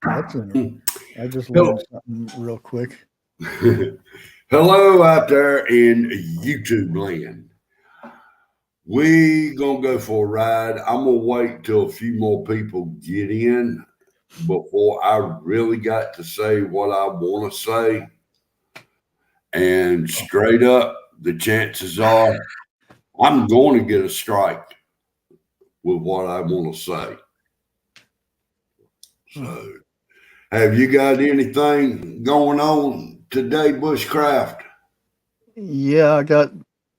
That's interesting. I just learned Hello, something real quick. hello out there in YouTube land. We gonna go for a ride. I'm gonna wait till a few more people get in before I really got to say what I want to say. And straight up, the chances are I'm going to get a strike with what I want to say. Huh. So, have you got anything going on today, Bushcraft? Yeah, I got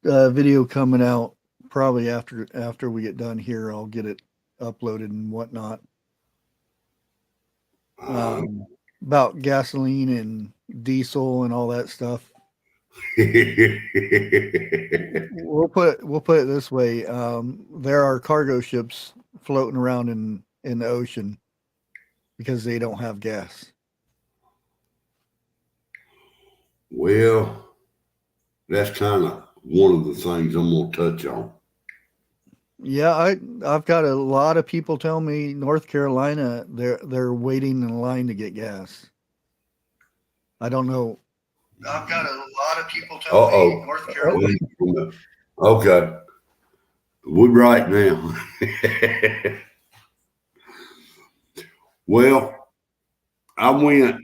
a video coming out probably after we get done here. I'll get it uploaded and whatnot. Uh, Um, about gasoline and diesel and all that stuff. We'll put it this way. There are cargo ships floating around in the ocean because they don't have gas. well, that's kind of one of the things I'm going to touch on. Yeah, I've got a lot of people tell me North Carolina they're waiting in line to get gas. I don't know. I've got a lot of people Uh tell me oh. North Carolina. Okay. We're right now. Well, I went,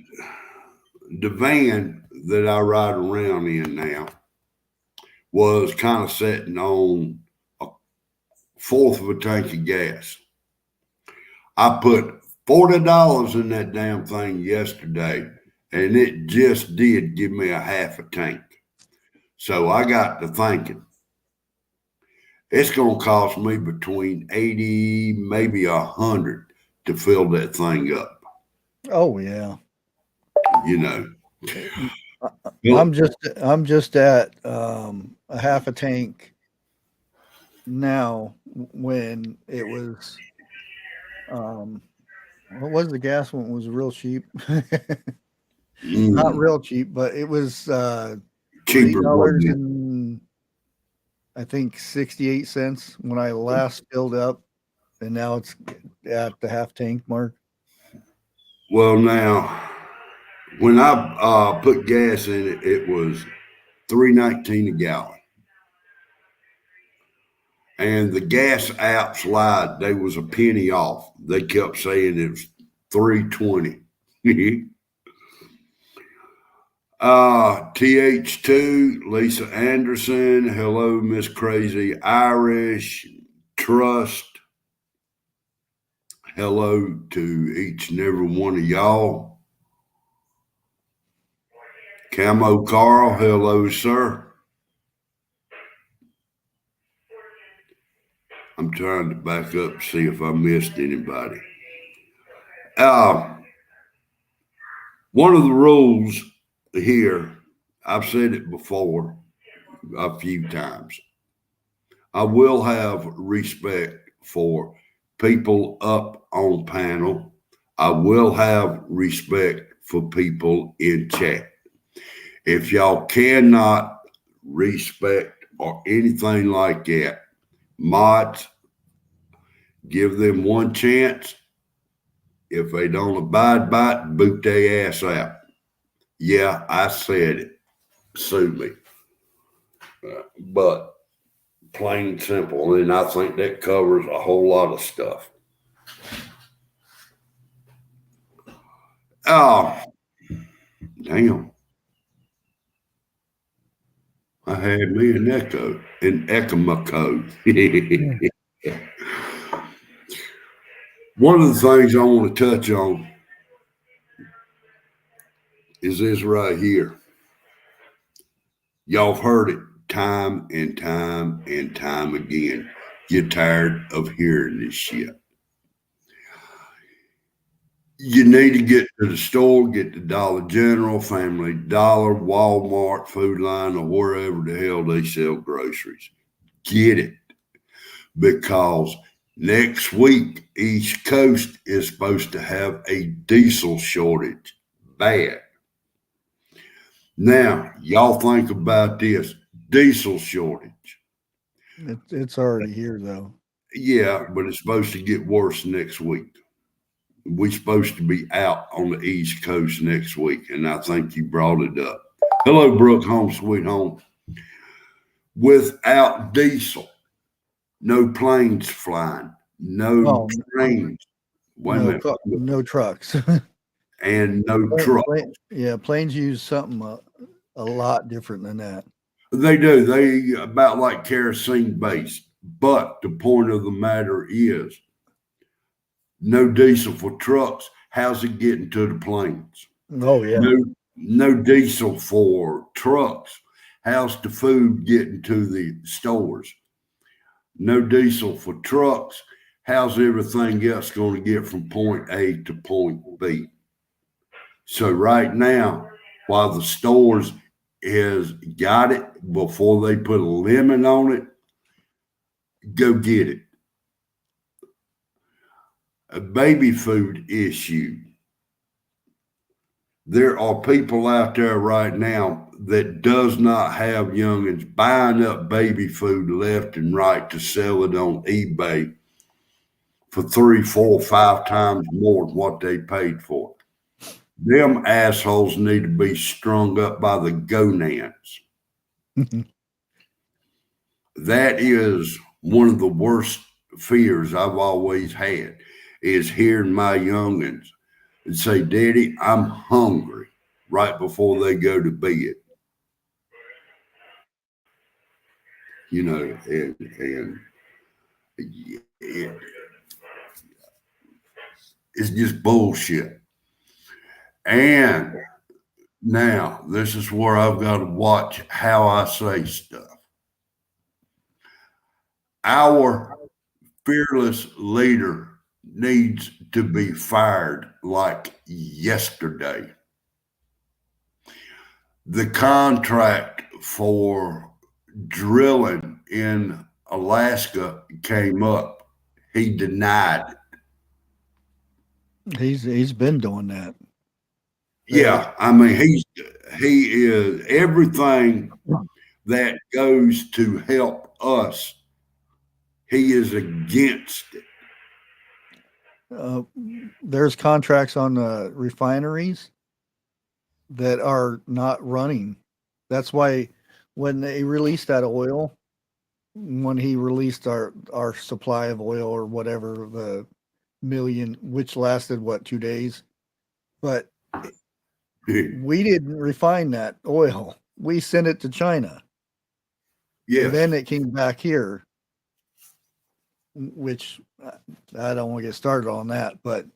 the van that I ride around in now was kind of sitting on a fourth of a tank of gas. I put $40 in that damn thing yesterday, and it just did give me a half a tank. So I got to thinking, it's going to cost me between 80, maybe 100 to fill that thing up, Oh yeah. you know. I- Well, I'm just at a half a tank now when it was what was the gas one was real cheap. Not mm, real cheap, but it was three cheaper, dollars wasn't it? and I think 68 cents when I last filled up, and now it's at the half tank mark. Well, now, when I put gas in it, it was 3.19 a gallon. And the gas apps lied. They was a penny off. They kept saying it was 3.20. TH2, Lisa Anderson. Hello, Miss Crazy Irish. Trust. Hello to each and every one of y'all. Camo Carl. Hello, sir. I'm trying to back up, see if I missed anybody. Uh, One of the rules here, I've said it before a few times. I will have respect for people up on panel. I will have respect for people in chat. If y'all cannot respect or anything like that, mods, give them one chance. If they don't abide by it, boot their ass out. Yeah, I said it. Sue me. But plain and simple. And I think that covers a whole lot of stuff. Oh, damn. I had me an echo. Yeah. One of the things I want to touch on is this right here. Y'all have heard it time and time and time again. You're tired of hearing this shit. You need to get to the store, get the Dollar General, Family Dollar, Walmart, Food Line, or wherever the hell they sell groceries. Get it because next week, East Coast is supposed to have a diesel shortage. Bad. Now, y'all think about this diesel shortage. It's already here though. Yeah, but it's supposed to get worse next week. we're supposed to be out on the East Coast next week, and I think you brought it up. Hello, Brooke, home sweet home. Without diesel, no planes flying, no trains. Wait a minute. No trucks. And no trucks. Yeah, planes use something a lot different than that. They do. They about like kerosene based. But the point of the matter is, no diesel for trucks. How's it getting to the planes? Oh yeah. No diesel for trucks. How's the food getting to the stores? No diesel for trucks. How's everything else going to get from point A to point B? So right now, while the stores has got it before they put a limit on it, go get it. A baby food issue. There are people out there right now that does not have youngins buying up baby food left and right to sell it on eBay for 3, 4, 5 times more than what they paid for it. Them assholes need to be strung up by the gonads. That is one of the worst fears I've always had, is hearing my youngins and say, Daddy, I'm hungry, right before they go to bed. You know, and it's just bullshit. And now this is where I've got to watch how I say stuff. Our fearless leader needs to be fired like yesterday. The contract for drilling in Alaska came up. He denied it. He's been doing that. Yeah, I mean he is everything that goes to help us. He is against it. There's contracts on the refineries that are not running. That's why when they released that oil, when he released our supply of oil or whatever, the million, which lasted 2 days, but we didn't refine that oil. We sent it to China. Yes. And then it came back here, which I don't want to get started on that, but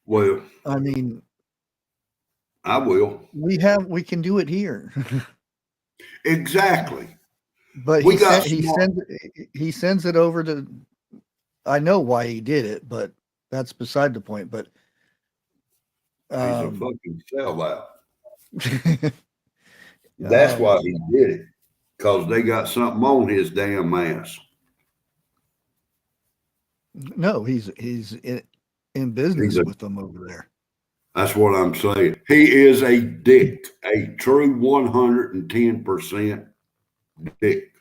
well, I mean, I will. We can do it here. Exactly. But he sends it over to. I know why he did it, but that's beside the point. But he's a fucking sellout. That's why he did it, because they got something on his damn ass. No, he's in business with them over there. That's what I'm saying. He is a dick, a true 110% dick.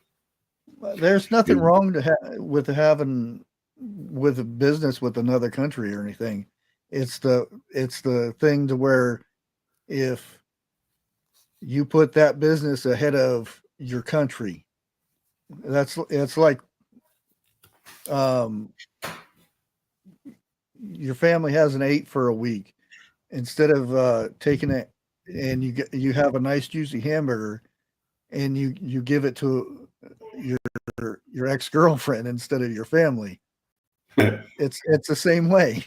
There's nothing wrong with having with a business with another country or anything. It's the thing to where if you put that business ahead of your country, it's like your family hasn't ate for a week. Instead of taking it and you have a nice juicy hamburger and you give it to your ex-girlfriend instead of your family. It's the same way.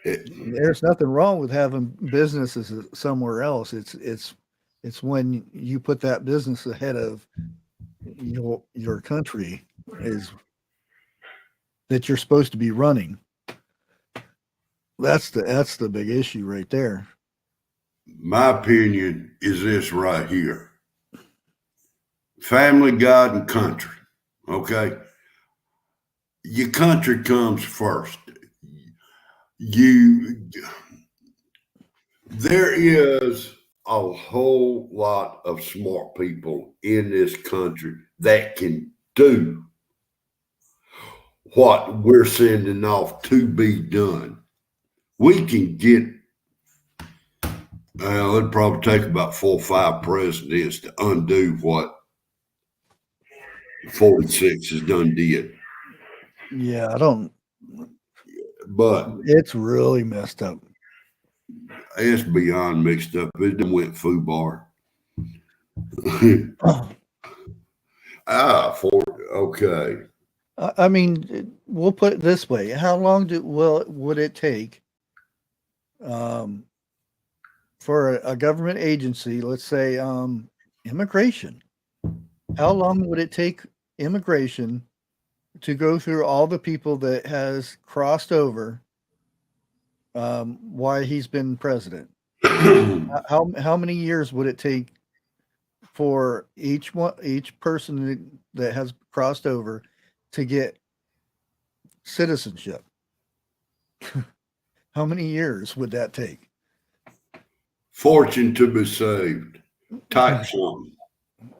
There's nothing wrong with having businesses somewhere else. It's when you put that business ahead of your country is that you're supposed to be running. That's the big issue right there. My opinion is this right here. Family, God, and country. Okay? Your country comes first. There is a whole lot of smart people in this country that can do what we're sending off to be done. We can get, it'd probably take about 4 or 5 presidents to undo what 46 has done did. Yeah, I don't. But It's really messed up. it's beyond mixed up. It done went foobar. Okay. I mean, we'll put it this way: how long would it take for a government agency, let's say immigration? How long would it take immigration to go through all the people that has crossed over while he's been president? How many years would it take for each person that has crossed over to get citizenship? How many years would that take? Fortune to be saved. Type something.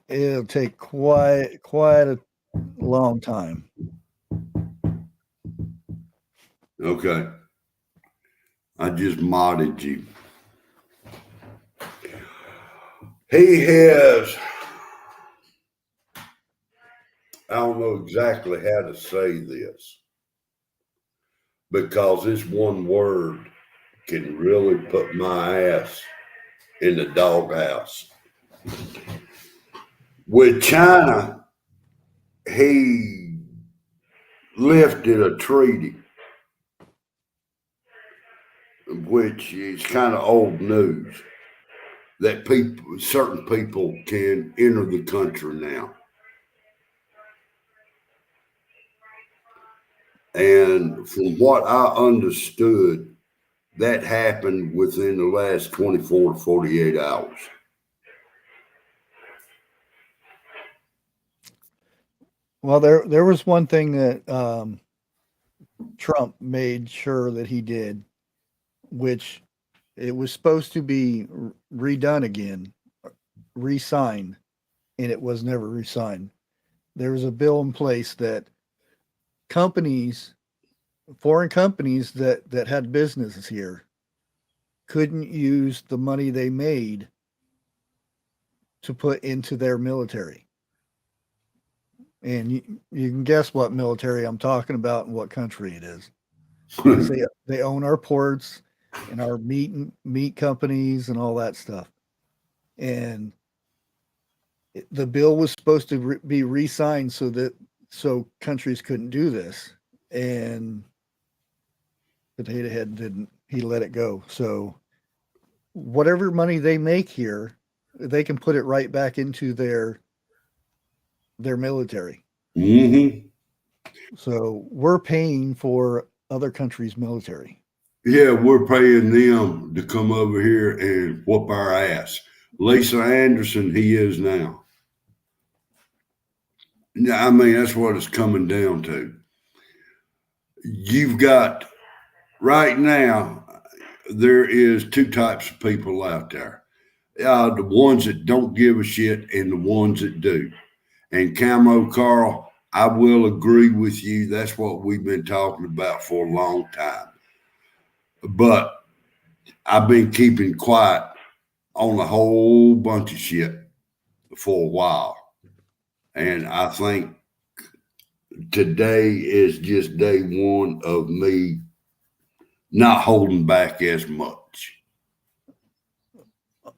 It'll take quite a long time. Okay. I just modded you. He has, I don't know exactly how to say this, because this one word can really put my ass in the doghouse. With China, he lifted a treaty, which is kind of old news, that certain people can enter the country now. And from what I understood, that happened within the last 24 to 48 hours. Well, there was one thing that Trump made sure that he did, which it was supposed to be redone again, re-signed, and it was never re-signed. There was a bill in place that foreign companies that had businesses here couldn't use the money they made to put into their military. And you can guess what military I'm talking about and what country it is. Because they own our ports and our meat companies and all that stuff. And the bill was supposed to be re-signed so countries couldn't do this. And Potato Head didn't. He let it go. So whatever money they make here, they can put it right back into their military. Mm-hmm. So we're paying for other countries' military. Yeah, we're paying them to come over here and whoop our ass. Lisa Anderson, he is now. I mean, that's what it's coming down to. You've got, right now, there is 2 types of people out there. The ones that don't give a shit and the ones that do. And Camo Carl, I will agree with you. That's what we've been talking about for a long time. But I've been keeping quiet on a whole bunch of shit for a while. And I think today is just day one of me not holding back as much.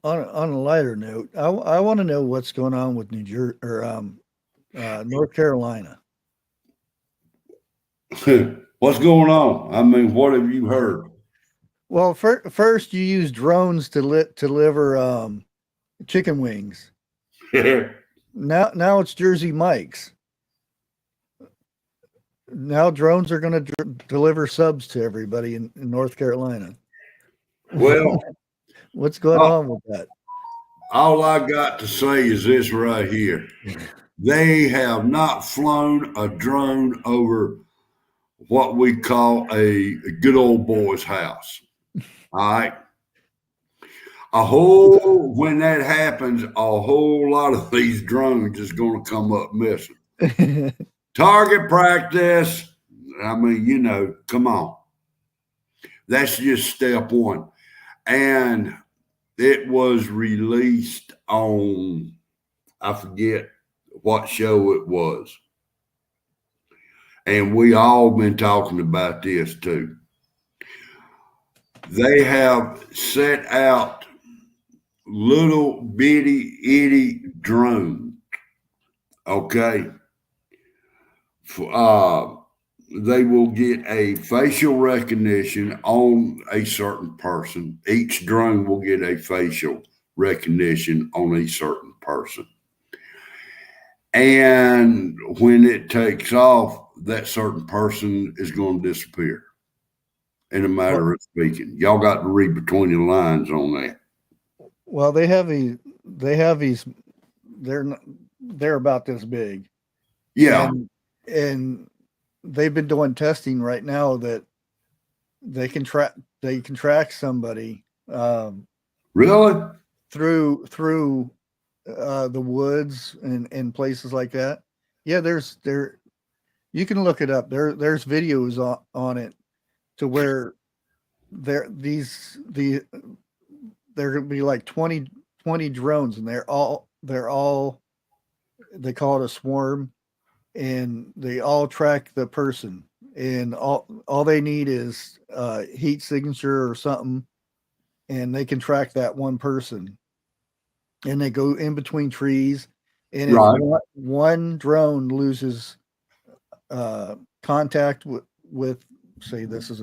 On a lighter note, I want to know what's going on with New Jersey or North Carolina. What's going on? I mean, what have you heard? Well, first you use drones to deliver chicken wings. Now it's Jersey Mike's. Now drones are going to deliver subs to everybody in North Carolina. Well, what's going on with that? All I got to say is this right here. They have not flown a drone over what we call a good old boy's house. All right. When that happens, a whole lot of these drones is going to come up missing. Target practice, I mean, you know, come on. That's just step one. And it was released on, I forget what show it was. And we all been talking about this too. They have set out little bitty itty drones. Okay. They will get a facial recognition on a certain person. Each drone will get a facial recognition on a certain person. And when it takes off, that certain person is going to disappear in a matter of speaking. Y'all got to read between the lines on that. Well, they have these. They're about this big. Yeah. And they've been doing testing right now that they can track somebody Really? through the woods and places like that. Yeah, you can look it up. There's videos on it to where they're gonna be like 20 drones, and they're all they call it a swarm, and they all track the person, and all they need is heat signature or something, and they can track that one person, and they go in between trees, and if Right. one drone loses contact with say this is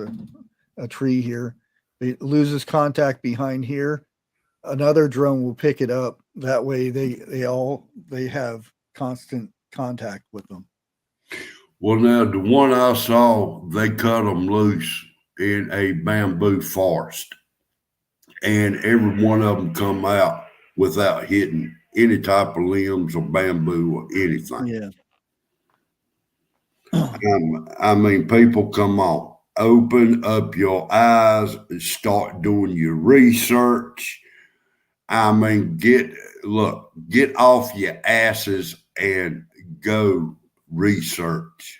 a tree here, it loses contact behind here, another drone will pick it up. That way they have constant contact with them. Well, now the one I saw, they cut them loose in a bamboo forest, and every one of them come out without hitting any type of limbs or bamboo or anything. Yeah. I mean, people, come on, open up your eyes and start doing your research. I mean, get off your asses and go research.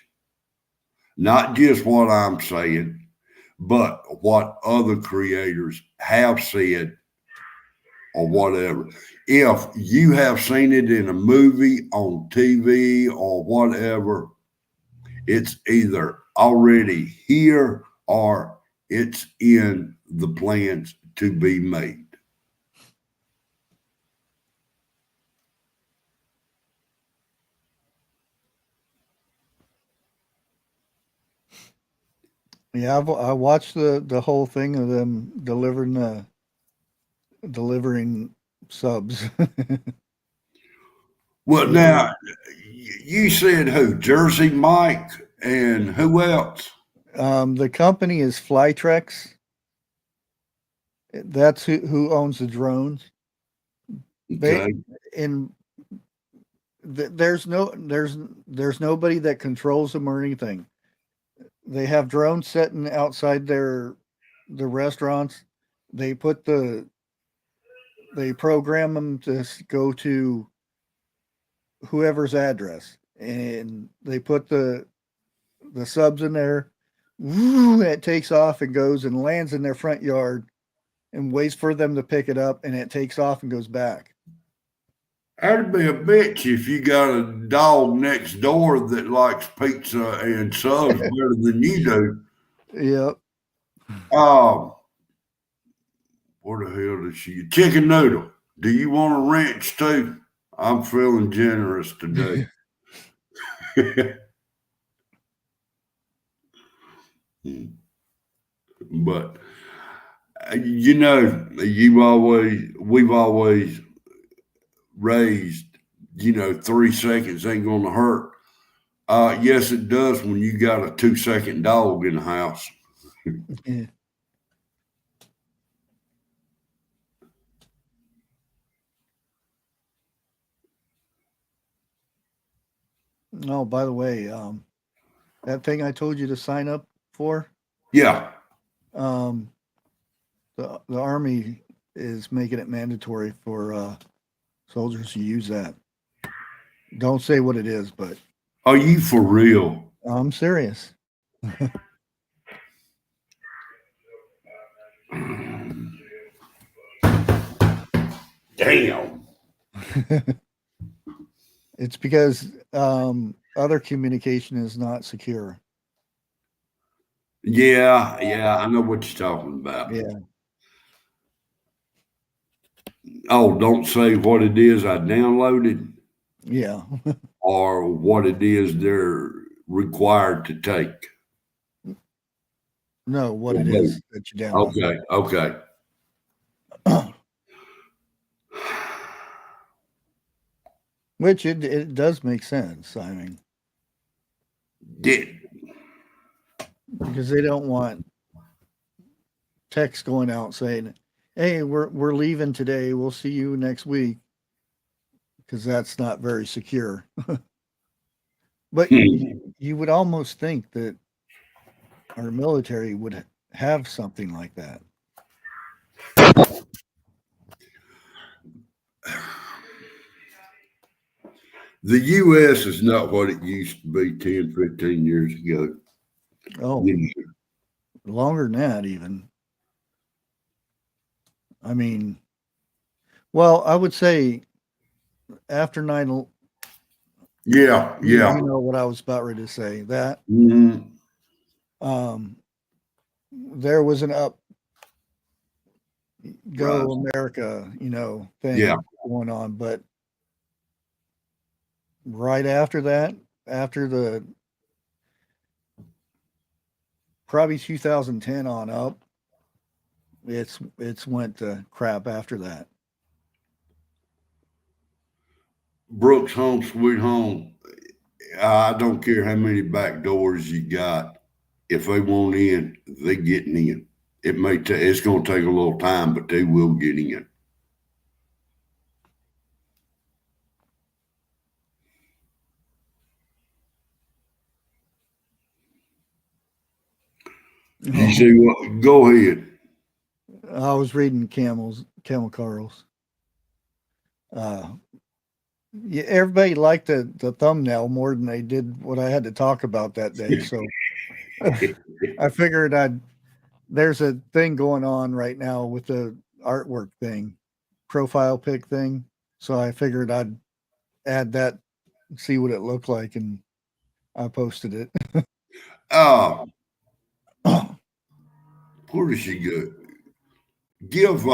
Not just what I'm saying, but what other creators have said or whatever. If you have seen it in a movie, on TV, or whatever, it's either already here or it's in the plans to be made. Yeah, I watched the whole thing of them delivering subs. Well, now you said who? Jersey Mike and who else? The company is Flytrex. That's who owns the drones. They Okay. and there's nobody that controls them or anything. They have drones sitting outside the restaurants. They program them to go to whoever's address, and they put the subs in there. Woo, it takes off and goes and lands in their front yard and waits for them to pick it up, and it takes off and goes back. That'd be a bitch if you got a dog next door that likes pizza and subs better than you do. Yep. Um, where the hell does she? Chicken Noodle. Do you want a ranch too? I'm feeling generous today. But you know, we've always raised, 3 seconds ain't gonna hurt. Yes, it does when you got a 2-second dog in the house. Yeah. Oh, by the way, that thing I told you to sign up for, Yeah. um, the Army is making it mandatory for soldiers to use that. Don't say what it is, but Are you for real? I'm serious. Damn. It's because other communication is not secure. Yeah, I know what you're talking about. Yeah. Oh, don't say what it is I downloaded Yeah. or what it is they're required to take. No, what it is that you download. Okay. Which it does make sense. I mean, Did because they don't want text going out saying, "Hey, we're leaving today. We'll see you next week," because that's not very secure. But you would almost think that our military would have something like that. the U.S. is not what it used to be 10, 15 years ago. Oh, You know, longer than that, even. I mean, well, I would say after 9, yeah. you know what I was about ready to say. That Mhm. um, there was an up Right. go America, Yeah. thing going on, but right after that, after the probably 2010 on up, it's went to crap after that. Brooks Home, Sweet Home. I don't care how many back doors you got. If they want in, they getting in. It's going to take a little time, but they will get in. You Oh, see what? Go ahead. I was reading Camel Carl's. Yeah, everybody liked the thumbnail more than they did what I had to talk about that day. So I figured there's a thing going on right now with the artwork thing, profile pic thing. So I figured I'd add that, see what it looked like, and I posted it. uh, where does she go? Give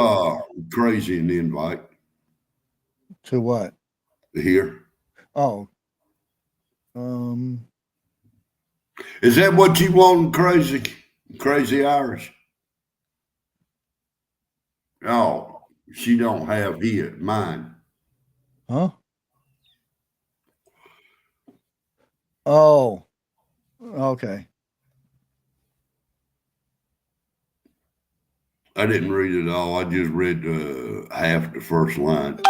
Crazy an invite To what? here. Oh, um, Is that what you want, Crazy? Crazy Irish? Oh, she don't have here mine. huh? Oh, okay. I didn't read it all. I just read half the first line.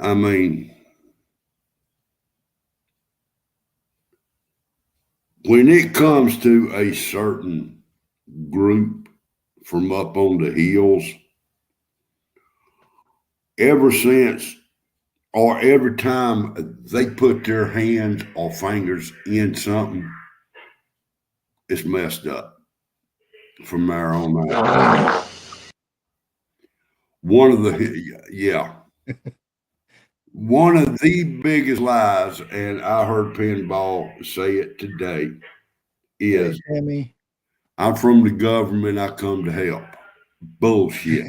I mean, when it comes to a certain group from up on the hills, ever since or every time they put their hands or fingers in something, it's messed up from there on out. One of the, yeah, one of the biggest lies, and I heard Pinball say it today, Hey, is Tammy. I'm from the government, I come to help. Bullshit.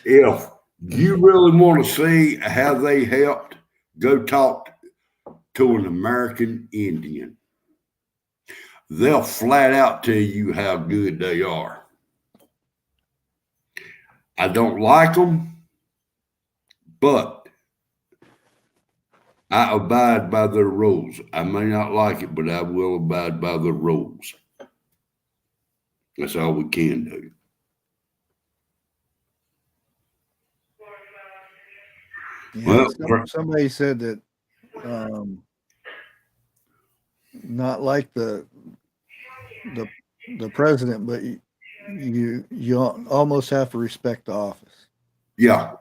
If you really want to see how they helped, go talk to an American Indian. They'll flat out tell you how good they are. I don't like them, but I abide by their rules. I may not like it, but I will abide by the rules. That's all we can do. Yeah, Well, somebody said that um, not like the the president, but you almost have to respect the office. yeah,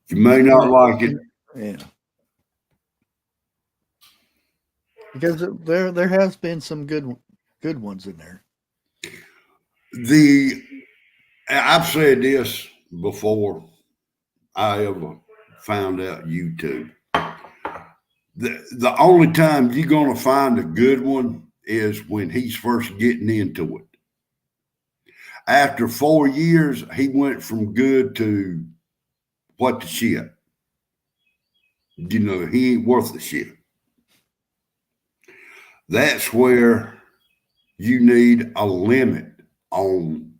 You may not like it. Yeah. Because there has been some good ones in there. I've said this before I ever found out YouTube. The only time you're going to find a good one is when he's first getting into it. After 4 years, he went from good to what the shit. You know, he ain't worth the shit. That's where you need a limit on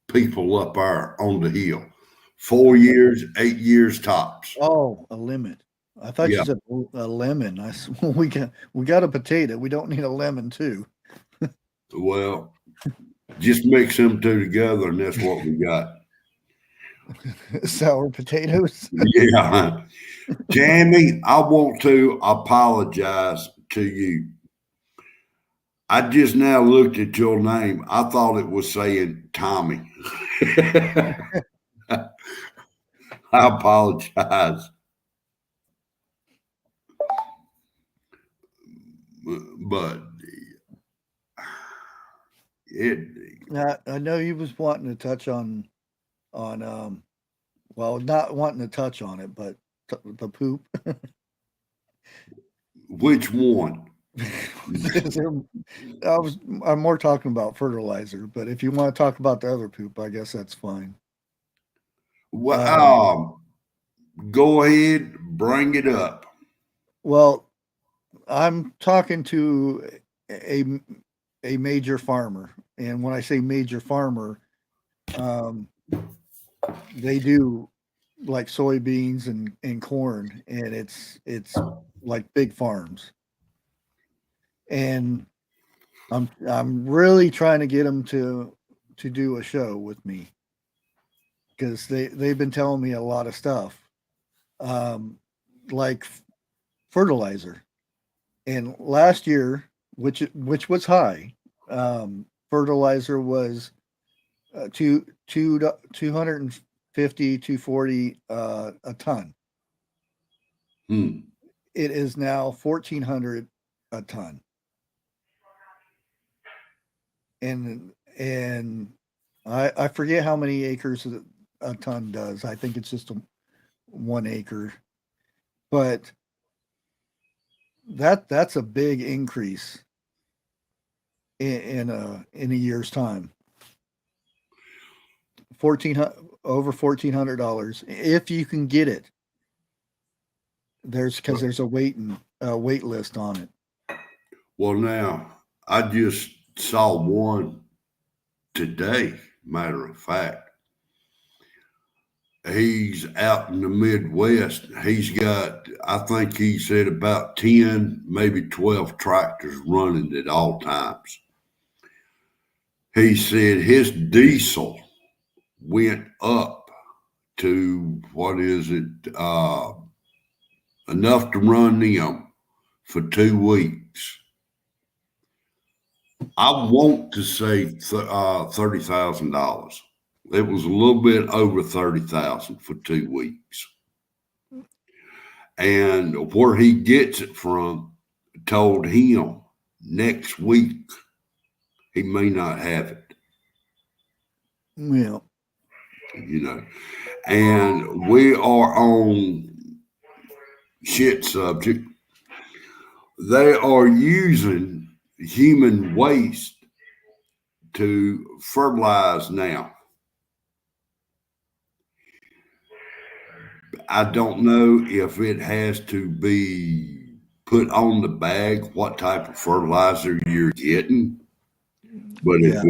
people up there on the hill. 4 years, 8 years tops. Oh, a limit. I thought Yeah. you said a lemon. We got a potato. We don't need a lemon too. Well, just mix them two together, and that's what we got. Sour potatoes. Yeah. Jamie, I want to apologize to you. I just now looked at your name. I thought it was saying Tommy. I apologize. But it, I know you was wanting to touch on well, not wanting to touch on it, but the poop. which one? I'm more talking about fertilizer, but if you want to talk about the other poop, I guess that's fine. Well, go ahead, bring it up. Well, I'm talking to a a major farmer, and when I say major farmer, um, they do like soybeans and corn, and it's like big farms. And I'm really trying to get them to do a show with me because they've been telling me a lot of stuff, like fertilizer. And last year, which was high, fertilizer was two 250 240 a ton. Hmm. It is now 1,400 a ton, and I forget how many acres a ton does. I think it's just 1 acre, but that's a big increase in a year's time. 1400 over $1,400 if you can get it. Because there's a wait list on it. Well, now I just saw one today. Matter of fact, he's out in the Midwest. He's got, I think he said about 10, maybe 12 tractors running at all times. He said his diesel went up to what is it? Enough to run them for 2 weeks. I want to say $30,000. It was a little bit over 30,000 for 2 weeks. And where he gets it from told him next week he may not have it. Yeah. You know, and we are on shit subject. They are using human waste to fertilize now. I don't know if it has to be put on the bag what type of fertilizer you're getting, but Yeah.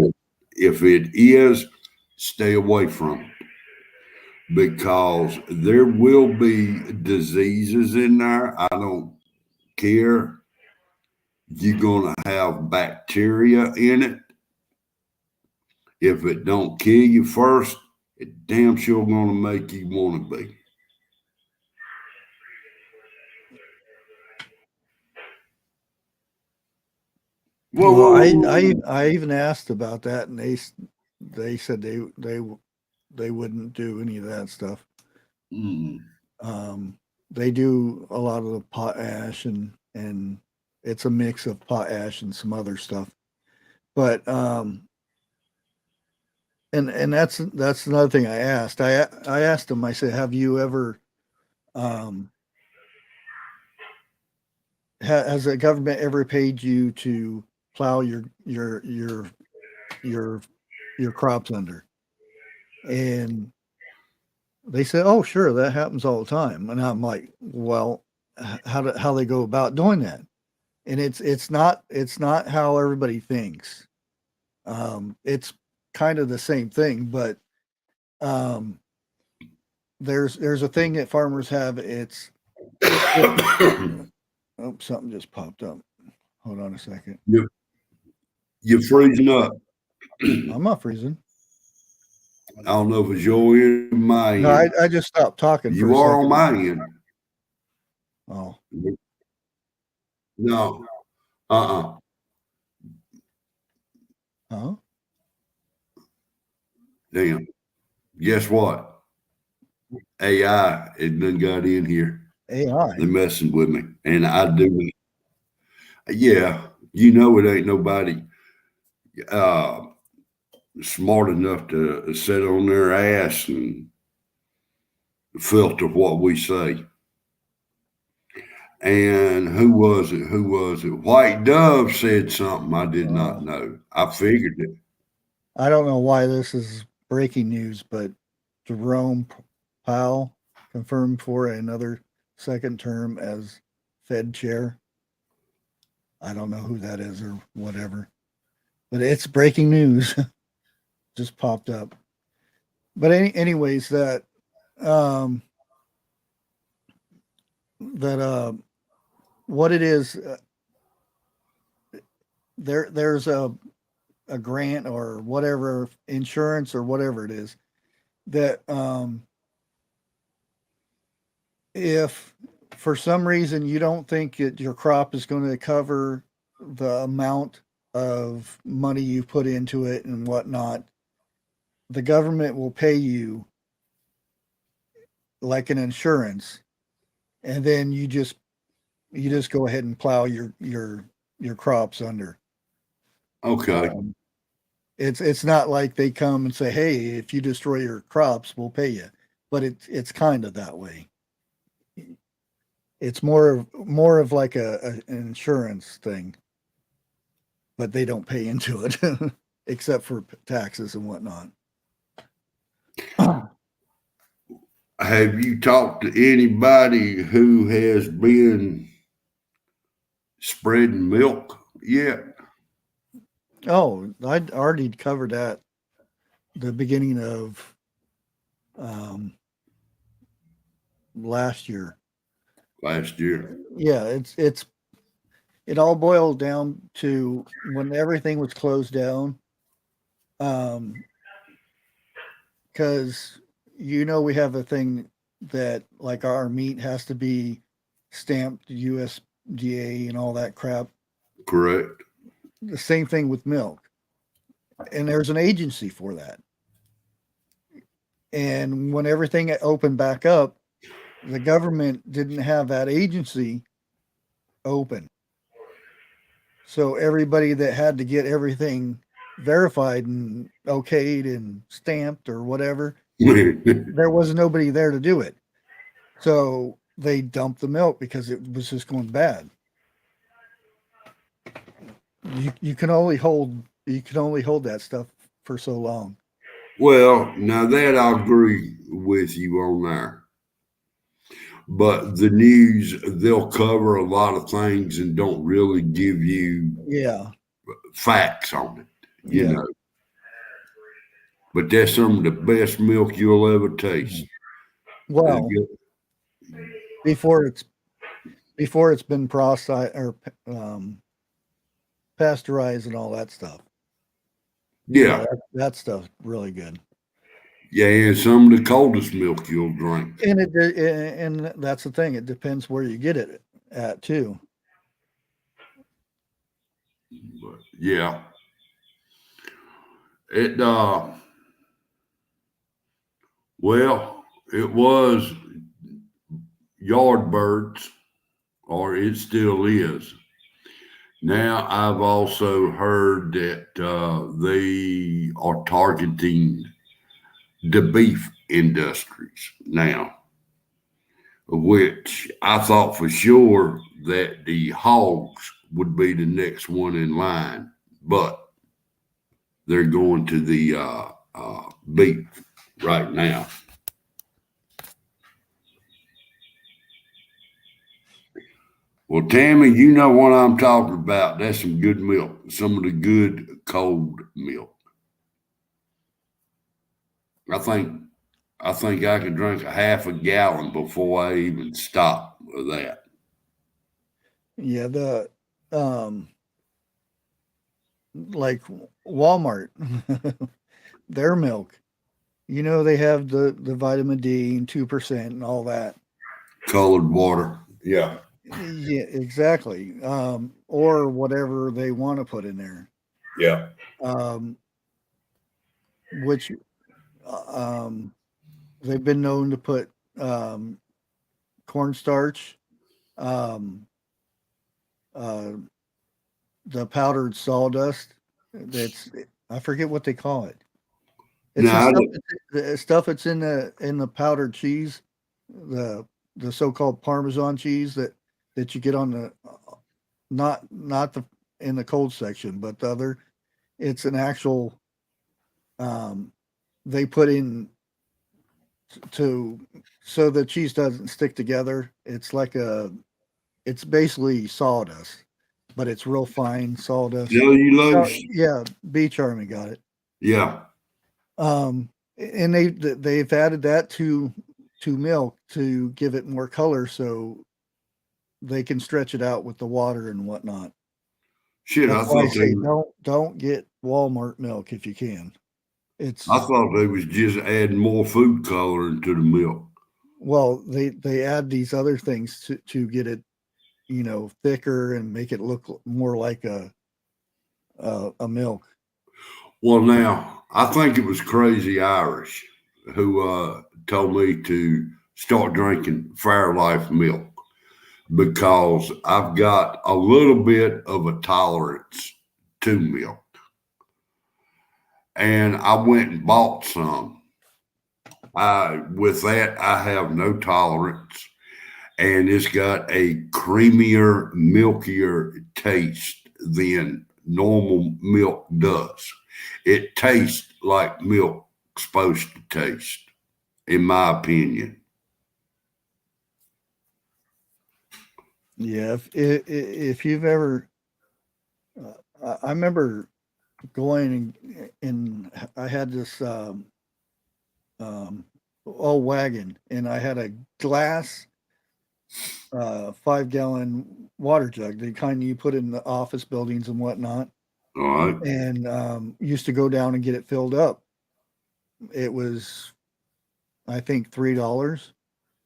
if it is, stay away from it because there will be diseases in there. I don't care. You're gonna have bacteria in it. If it don't kill you first, it damn sure gonna make you want to be. Whoa, Well, whoa, I whoa, I whoa. I even asked about that, and they said they wouldn't do any of that stuff. Mm. They do a lot of the potash and it's a mix of potash and some other stuff. But and that's another thing I asked. I asked him. I said, "Have you ever um, has the government ever paid you to plow your your crops under?" And they said, "Oh, sure, that happens all the time." And I'm like, "Well, how they go about doing that?" And it's not how everybody thinks. It's kind of the same thing, but um, there's a thing that farmers have. It oh, something just popped up. Hold on a second. you, you're freezing up. I'm not freezing. I don't know if it's your end or my No, end. I just stopped talking for You a are on second. my end. Oh, No. Uh-uh. huh? Damn. Guess what? AI it done got in here. AI. They're messing with me. And I do. Yeah. You know it ain't nobody uh, smart enough to sit on their ass and filter what we say. And who was it? Who was it? White Dove said something I did not Uh, know. I figured it. I don't know why this is breaking news, but Jerome Powell confirmed for another second term as Fed chair. I don't know who that is or whatever, but it's breaking news. Just popped up. But anyways, um, that what it is, there's a grant or whatever insurance or whatever it is that if for some reason you don't think that your crop is going to cover the amount of money you put into it and whatnot, the government will pay you like an insurance, and then you just go ahead and plow your crops under. Okay. Um, it's not like they come and say, "Hey, if you destroy your crops, we'll pay you," but it's kind of that way. It's more of like an insurance thing, but they don't pay into it except for taxes and whatnot. Have you talked to anybody who has been spreading milk yet? Oh, I'd already covered that the beginning of um, last year. Last year. Yeah, it all boiled down to when everything was closed down. Um, because we have a thing that like our meat has to be stamped USDA and all that crap. Correct. The same thing with milk, and there's an agency for that. And when everything opened back up, the government didn't have that agency open. So everybody that had to get everything verified and okayed and stamped or whatever, there was nobody there to do it. So they dumped the milk because it was just going bad. You can only hold that stuff for so long. Well, now that I agree with you on there. But the news, they'll cover a lot of things and don't really give you Yeah, facts on it, yeah. But that's some of the best milk you'll ever taste. Uh, Well, before it's been processed or um, pasteurized and all that stuff. Yeah, Yeah. that stuff's really good. Yeah, and some of the coldest milk you'll drink. And that's the thing. It depends where you get it at too. But yeah. It well, it was yard birds, or it still is. Now, I've also heard that they are targeting the beef industries now, which I thought for sure that the hogs would be the next one in line, but they're going to the beef right now. Well, Tammy, you know what I'm talking about. That's some good milk, some of the good cold milk. I think I think I could drink a half a gallon before I even stop with that. Yeah, the um like Walmart, their milk. You know they have the vitamin D and 2% and all that. Colored water. Yeah. Yeah, exactly. Or whatever they want to put in there. Yeah. Um, which um, they've been known to put um, cornstarch, um, uh, the powdered sawdust. That's I forget what they call it. It's the Now, stuff that's in the powdered cheese, the the so-called Parmesan cheese that you get on the not the in the cold section, but the other. It's an actual um, they put in to so the cheese doesn't stick together. It's basically sawdust, but it's real fine sawdust. cellulose. Yeah, B Charming got it. Yeah. And they've added that to milk to give it more color, so they can stretch it out with the water and whatnot. Shit, That's why I say don't get Walmart milk if you can. I It's thought they was just adding more food coloring to the milk. well, they add these other things to get it, thicker and make it look more like a milk. Well, now I think it was Crazy Irish who told me to start drinking Fairlife milk because I've got a little bit of a tolerance to milk, and I went and bought some. With that, I have no tolerance, and it's got a creamier, milkier taste than normal milk does. It tastes like milk's supposed to taste, in my opinion. Yeah, if you've ever, I remember going and I had this um, old wagon, and I had a glass 5-gallon water jug, the kind you put in the office buildings and whatnot, All right. and used to go down and get it filled up. It was, I think, $3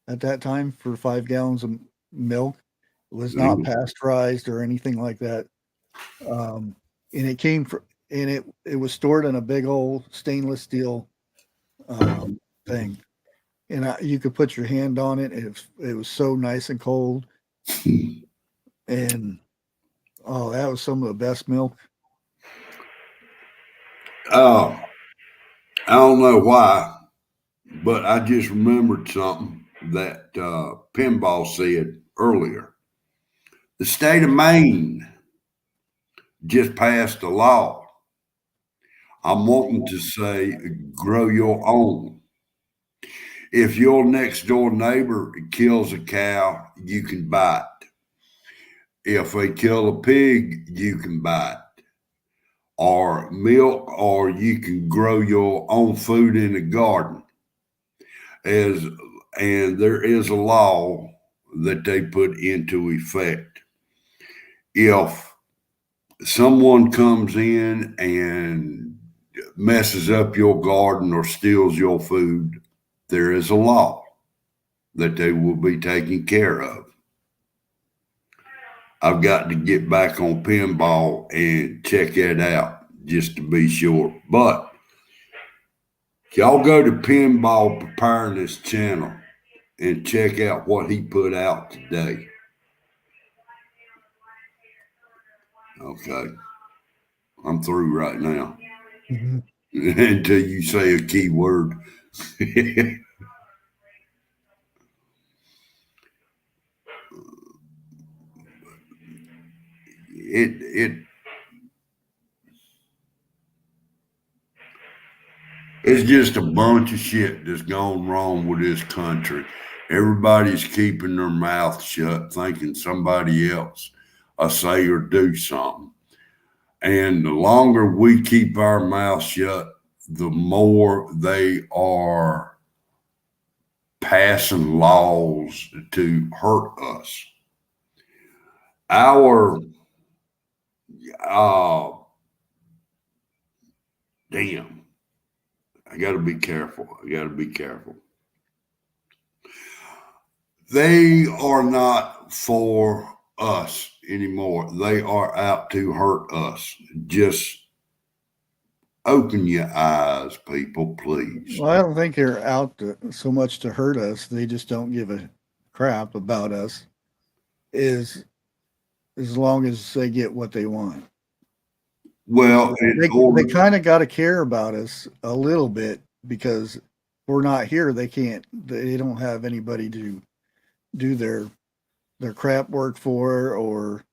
at that time for 5 gallons of milk. It was not pasteurized or anything like that. And it came from, and it was stored in a big old stainless steel thing, and you could put your hand on it. It was so nice and cold, and oh, that was some of the best milk. Oh, I don't know why, but I just remembered something that Pinball said earlier. The state of Maine just passed a law. I'm wanting to say grow your own. If your next door neighbor kills a cow, you can buy it. If they kill a pig, you can buy it. Or milk, or you can grow your own food in the garden. As and there is a law that they put into effect. If someone comes in and messes up your garden or steals your food, there is a law that they will be taken care of. I've got to get back on Pinball and check that out just to be sure. But y'all go to Pinball Preparedness channel and check out what he put out today. Okay. I'm through right now. Mm-hmm. Until you say a key word. It's just a bunch of shit that's gone wrong with this country. Everybody's keeping their mouth shut, thinking somebody else will say or do something. And the longer we keep our mouth shut, the more they are passing laws to hurt us. Our damn, I got to be careful. They are not for us anymore. They are out to hurt us. Just open your eyes, people, please. Well, I don't think they're out so much to hurt us. They just don't give a crap about us. Is as long as they get what they want. Well, They kind of got to care about us a little bit because if we're not here. They don't have anybody to do their crap work for or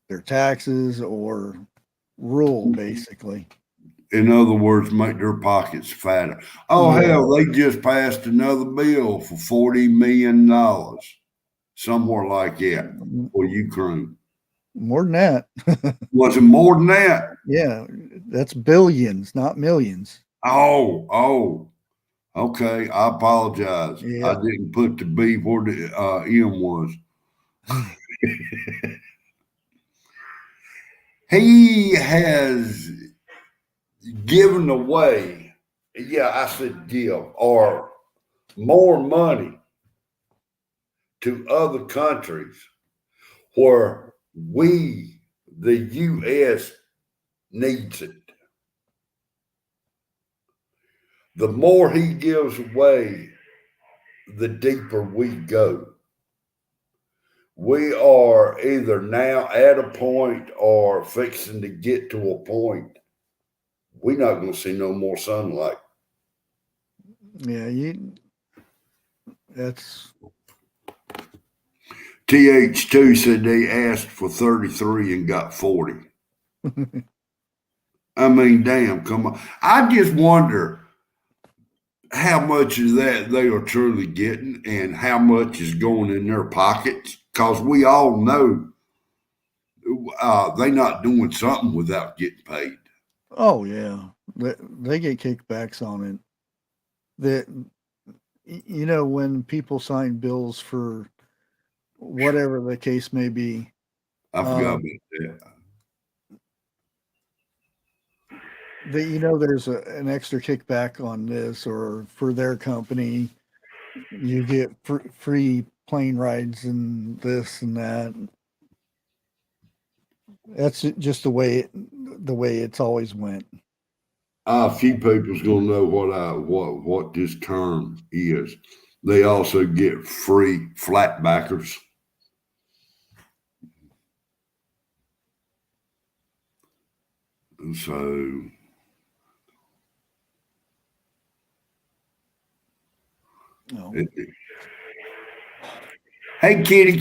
their taxes or rule, basically. in other words, make their pockets fatter. Oh, Yeah. hell, they just passed another bill for $40 million, somewhere like that, for Ukraine. More than that. Was it more than that? Yeah, that's billions, not millions. Oh, okay. I apologize. Yeah. I didn't put the B where the M was. He has given away, I said give, or more money to other countries where we, the U.S., needs it. The more he gives away, the deeper we go. We are either now at a point or fixing to get to a point. We're not going to see no more sunlight. Yeah, that's TH2 said they asked for 33 and got 40. I mean, damn, come on. I just wonder how much of that they are truly getting and how much is going in their pockets. Because we all know they're not doing something without getting paid. oh yeah. They get kickbacks on it. That when people sign bills for whatever the case may be, I forgot about that. there's an extra kickback on this or for their company. You get free plane rides and this and that. That's just the way it's always went. A few people's gonna know what this term is. They also get free flatbackers. And so No. Hey kitty.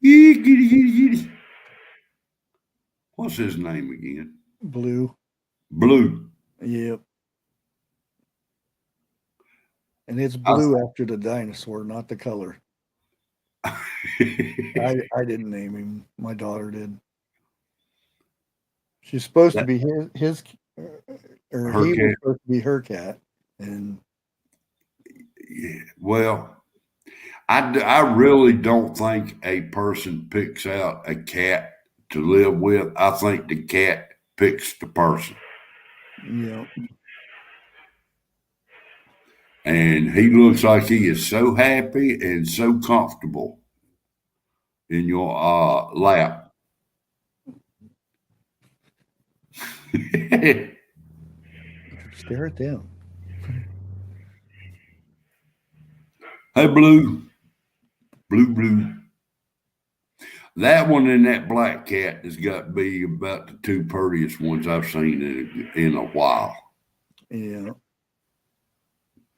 Yeah, kitty. What's his name again? Blue. Blue. Yep. And it's blue after the dinosaur, not the color. I didn't name him. My daughter did. She's supposed to be his or Her he was cat. supposed to be her cat. And Yeah, well, I really don't think a person picks out a cat to live with. I think the cat picks the person. And he looks like he is so happy and so comfortable in your lap. stare at them. Hey, Blue. That one and that black cat has got to be about the two prettiest ones I've seen in a while. Yeah.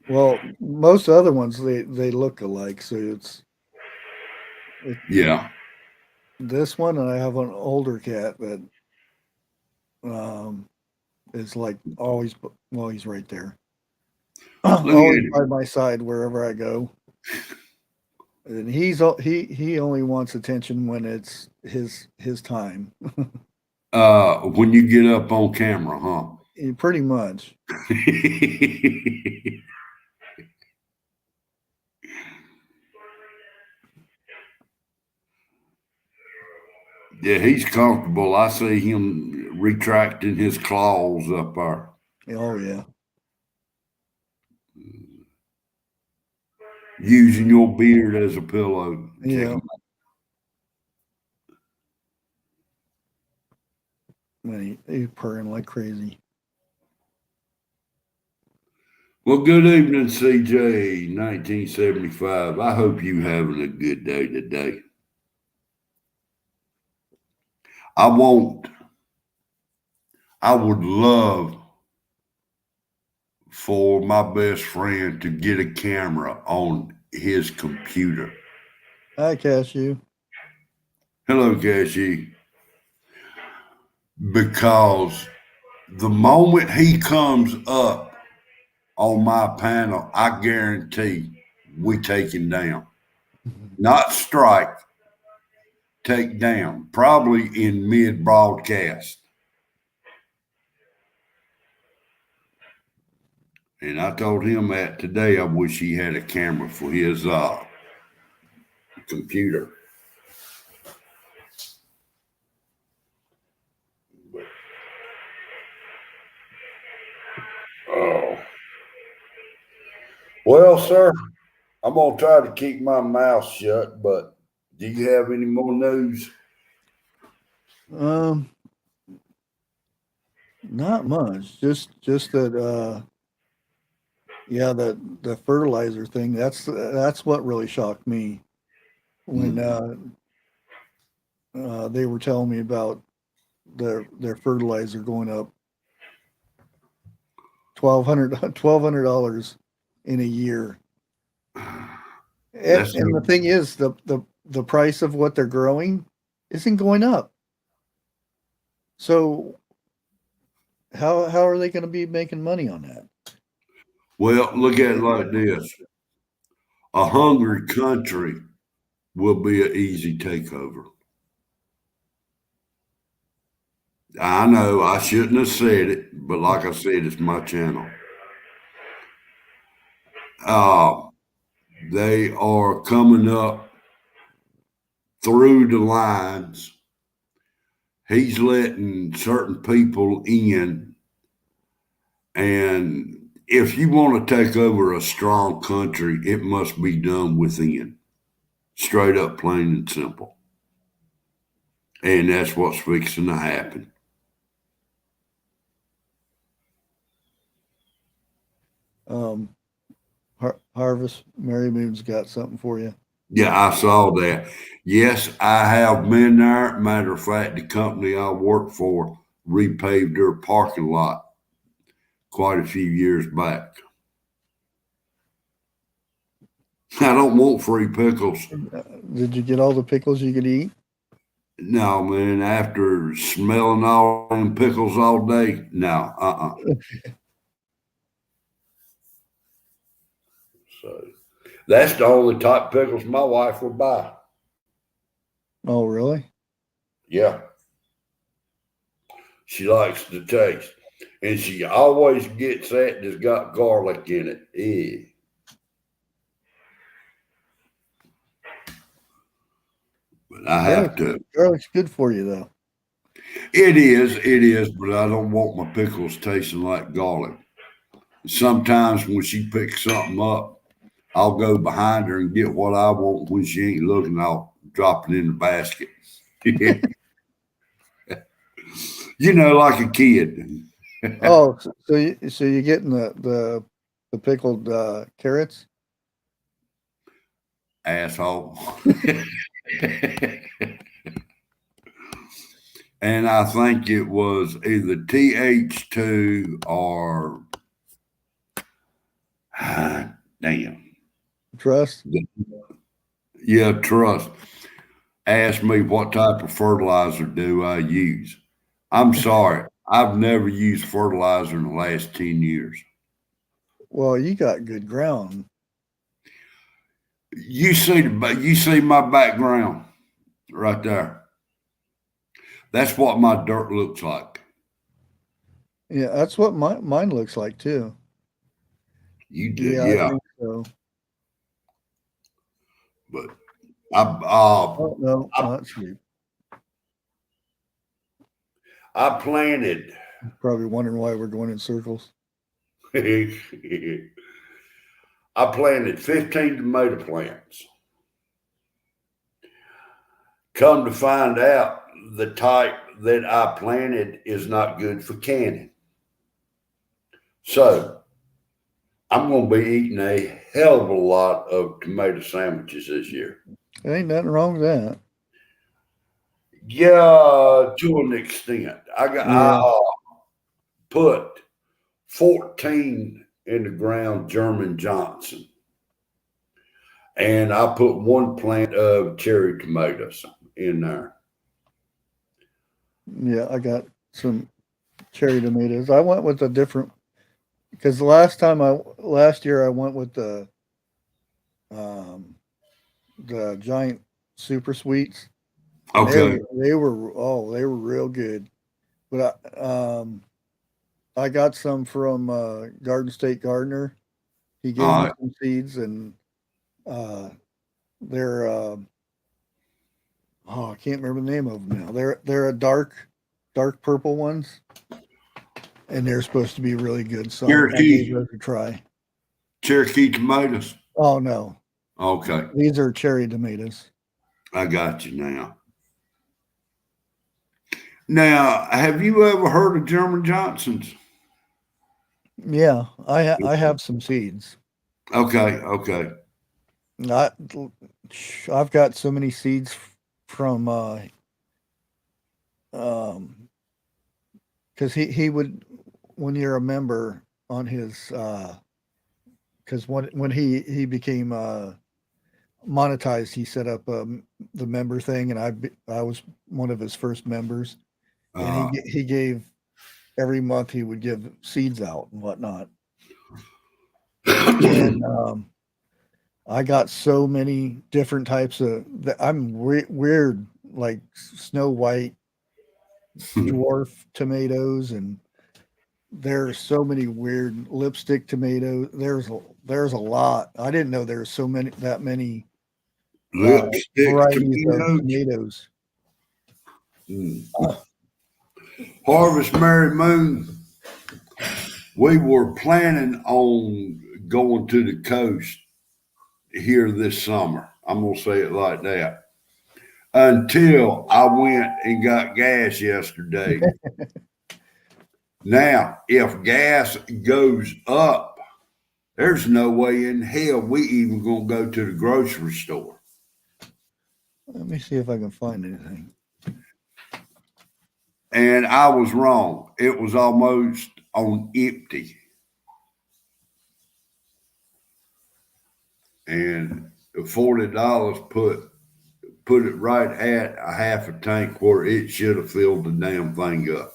Well, most other ones they look alike, so it Yeah. this one, and I have an older cat that um is like always, well, he's right there, Look at always by him. my side wherever I go, and he only wants attention when it's his time. When you get up on camera, huh? Pretty much. Yeah, he's comfortable. I see him retracting his claws up there. Oh yeah. Using your beard as a pillow. Check Yeah. him And he's purring like crazy. Well, good evening, CJ, 1975. I hope you having a good day today. I won't. I would love for my best friend to get a camera on his computer. Hi, Cashew. Hello, Cassie. Because the moment he comes up on my panel, I guarantee we take him down. Not strike, take down, probably in mid broadcast. And I told him that today. I wish he had a camera for his computer. Oh, well, sir, I'm gonna try to keep my mouth shut. But do you have any more news? Um, Not much. Just that yeah, the fertilizer thing, that's what really shocked me when Mm. they were telling me about their fertilizer going up $1,200 in a year. That's And the thing is, the price of what they're growing isn't going up. So how are they going to be making money on that? well. Look at it like this: a hungry country will be an easy takeover. I know I shouldn't have said it, but like I said, it's my channel. Uh, they are coming up through the lines. He's letting certain people in. And if you want to take over a strong country, it must be done within. Straight up, plain and simple. And that's what's fixing to happen. Um, Harvest Mary Moon's got something for you. Yeah, I saw that. Yes, I have been there. Matter of fact, the company I work for repaved their parking lot quite a few years back. I don't want free pickles. Did you get all the pickles you could eat? No, man, after smelling all them pickles all day, no, So that's the only type of pickles my wife would buy. Oh, really? Yeah, she likes the taste. And she always gets that that's got garlic in it. Yeah. But I have to. Garlic's good for you though. It is, but I don't want my pickles tasting like garlic. Sometimes when she picks something up, I'll go behind her and get what I want when she ain't looking. I'll drop it in the basket. You know, like a kid. Oh, so you getting the pickled carrots? asshole. And I think it was either TH2 or damn. Trust. Yeah, Trust asked me what type of fertilizer do I use. I'm sorry, I've never used fertilizer in the last 10 years. Well, you got good ground. You see my background right there. That's what my dirt looks like. Yeah, that's what mine looks like too. You did, Yeah, I yeah. think so. But I Oh no, that's sweet. I planted Probably wondering why we're going in circles. I planted 15 tomato plants. Come to find out, the type that I planted is not good for canning. So I'm going to be eating a hell of a lot of tomato sandwiches this year. There ain't nothing wrong with that. Yeah, to an extent. I Yeah, put 14 in the ground German Johnson, and I put one plant of cherry tomatoes in there. yeah, I got some cherry tomatoes. I went with a different because last year I went with um the giant super sweets, and Okay. they were real good. But I got some from Garden State Gardener. He gave All me right. some seeds, and uh, they're I can't remember the name of them now. They're a dark purple ones, and they're supposed to be really good. So I gave Cherokee, those a try. Cherokee tomatoes. Oh no, Okay. these are cherry tomatoes. I got you now. Now, have you ever heard of German Johnsons? Yeah, I have some seeds. Okay. Okay. Not I've got so many seeds from um because he would when you're a member on his because when he became monetized, he set up the member thing, and I was one of his first members, and Uh, he gave every month he would give seeds out and whatnot, and I got so many different types of that. Weird, like Snow White, dwarf tomatoes, and there's so many weird lipstick tomatoes. There's a lot. I didn't know there was that many lipstick varieties of tomatoes. tomatoes. Mm. Harvest Mary Moon. We were planning on going to the coast here this summer. I'm going to say it like that. Until I went and got gas yesterday. Now, if gas goes up, there's no way in hell we even gonna go to the grocery store. Let me see if I can find anything. And I was wrong. It was almost on empty. And $40 put it right at a half a tank where it should have filled the damn thing up.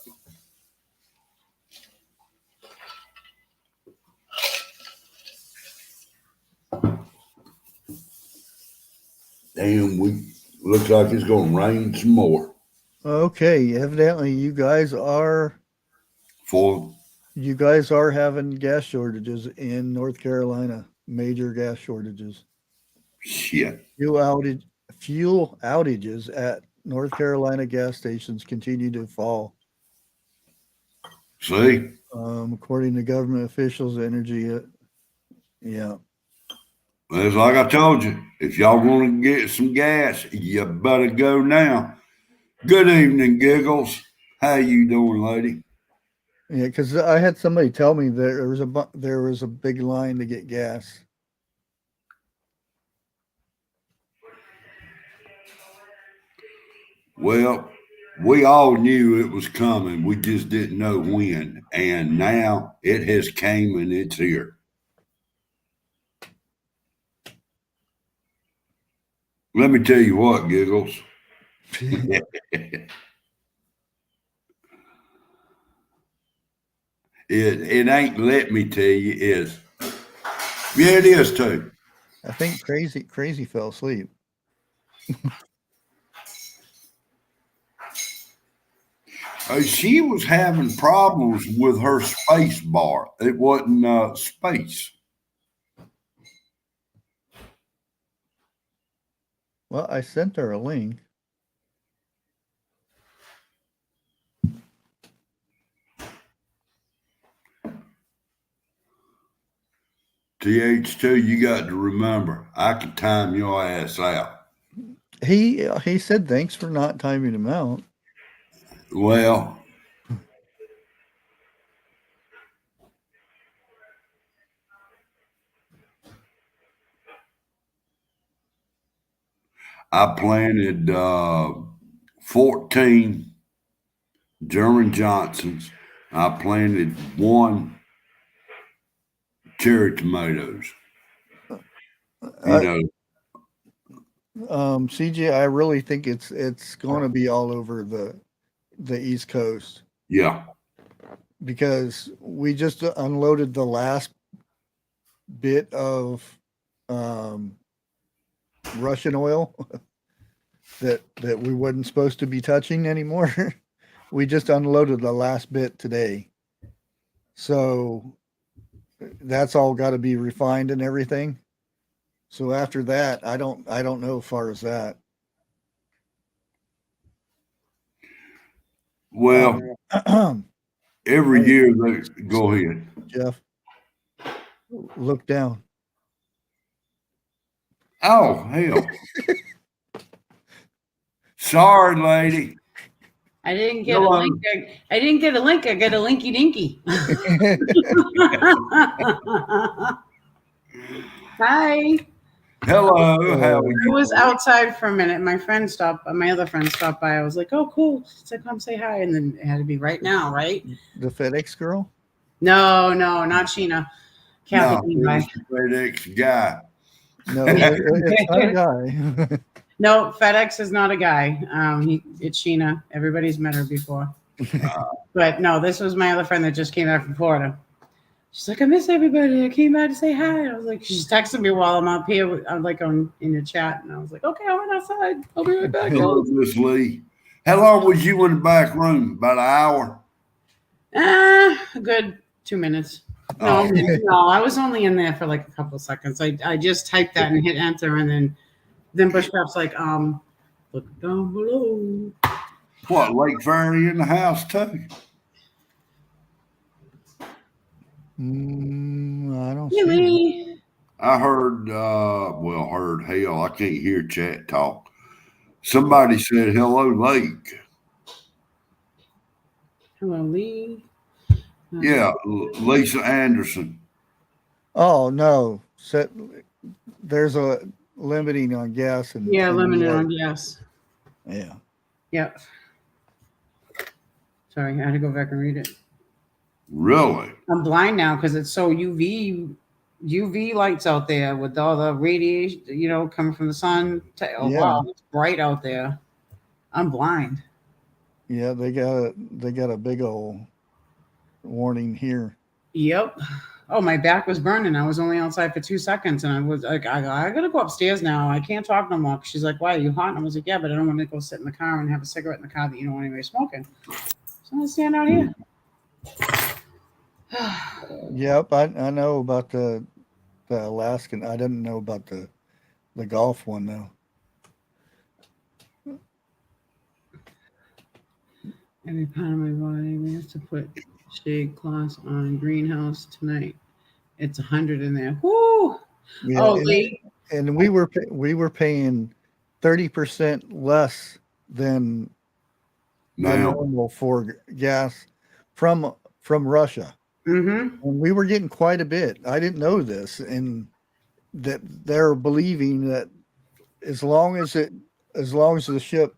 Damn, we looks like it's gonna rain some more. Okay, evidently For you guys are having gas shortages in North Carolina. Major gas shortages. shit. Fuel outages at North Carolina gas stations continue to fall. See? According to government officials, energy. Yeah, It's like I told you. If y'all want to get some gas, you better go now. Good evening, Giggles. How you doing, lady? yeah. Because I had somebody tell me there was a big line to get gas. Well, we all knew it was coming. We just didn't know when. And now it has came and it's here. Let me tell you what, Giggles. It ain't let me tell you is. Yeah, it is too. I think crazy fell asleep. She was having problems with her space bar. It wasn't space. Well, I sent her a link. TH2, you got to remember, I can time your ass out. He said thanks for not timing him out. Well, I planted 14 German Johnsons. I planted 1 cherry tomatoes. You know, CJ, I really think it's going to be all over the East Coast yeah. because we just unloaded the last bit of Russian oil that we wasn't supposed to be touching anymore. We just unloaded the last bit today, so that's all got to be refined and everything. So after that, I don't know as far as that. Well, every Hey, year they go ahead. Jeff, look down. Oh, hell. Sorry, lady. I didn't get a link. I didn't get a link. I got a linky dinky. Hi. Hello. How are I you? was outside for a minute. My other friend stopped by. I was like, oh, cool. She said, come say hi. And then it had to be right now, right? The FedEx girl? No, not Sheena. Kathy No, came by. it's the FedEx guy. No, it's not a guy. No, FedEx is not a guy. It's Sheena. Everybody's met her before. But no, this was my other friend that just came back from Florida. She's like, I miss everybody. I came out to say hi. I was like, she's texting me while I'm up here. I'm like in the chat, and I was like, okay, I went outside. I'll be right back. Hello, Miss Lee. How long was you in the back room? About an hour? A good 2 minutes. No, I was only in there for like a couple of seconds. I just typed that and hit enter, and then Bushcraft's like, look down below. What, Lake Fairy in the house too? I don't Really? see. I heard, hell, I can't hear chat talk. Somebody said, hello, Lake. Hello, Lee. Yeah, Lisa Anderson. Oh no, there's a limiting on gas and limited on gas. Yeah. Yep. Sorry, I had to go back and read it. Really? I'm blind now because it's so UV lights out there with all the radiation, coming from the sun. Wow, it's bright out there. I'm blind. Yeah, they got a big old warning here. Yep. Oh, my back was burning. I was only outside for 2 seconds, and I was like, I gotta go upstairs now. I can't talk no more. She's like, why are you hot? And I was like, yeah, but I don't want to go sit in the car and have a cigarette in the car that you don't want anybody smoking. So I'm gonna stand out here. Yep, I know about the Alaskan. I didn't know about the golf one though. Every part of my body, we have to put shade cloths on greenhouse tonight. It's 100 in there. Woo! Yeah, and we were paying 30% less than normal for gas from Russia. Mm-hmm. And we were getting quite a bit. I didn't know this, and that they're believing that as long as the ship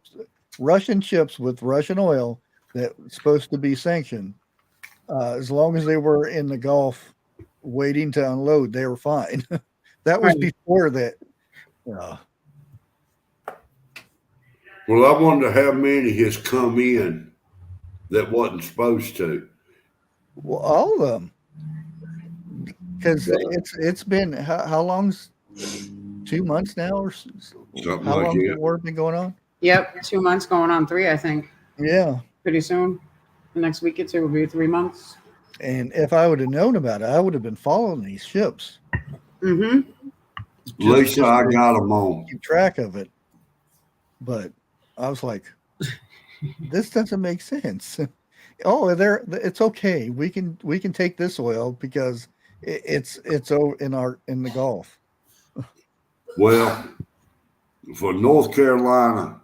Russian ships with Russian oil that's supposed to be sanctioned. As long as they were in the Gulf waiting to unload, they were fine. That was Right. before that. Uh, Well, I wonder how many has come in that wasn't supposed to. well, all of them, because it's been how long's 2 months now, or Something how like long's the that. war been going on? Yep, 2 months going on 3, I think. Yeah, Pretty soon. The next week or two will be 3 months. and if I would have known about it, I would have been following these ships Mm-hmm. just Lisa, I to got them on. keep track of it. But I was like, this doesn't make sense. Oh, it's okay. We can take this oil because it's in the Gulf. Well, for North Carolina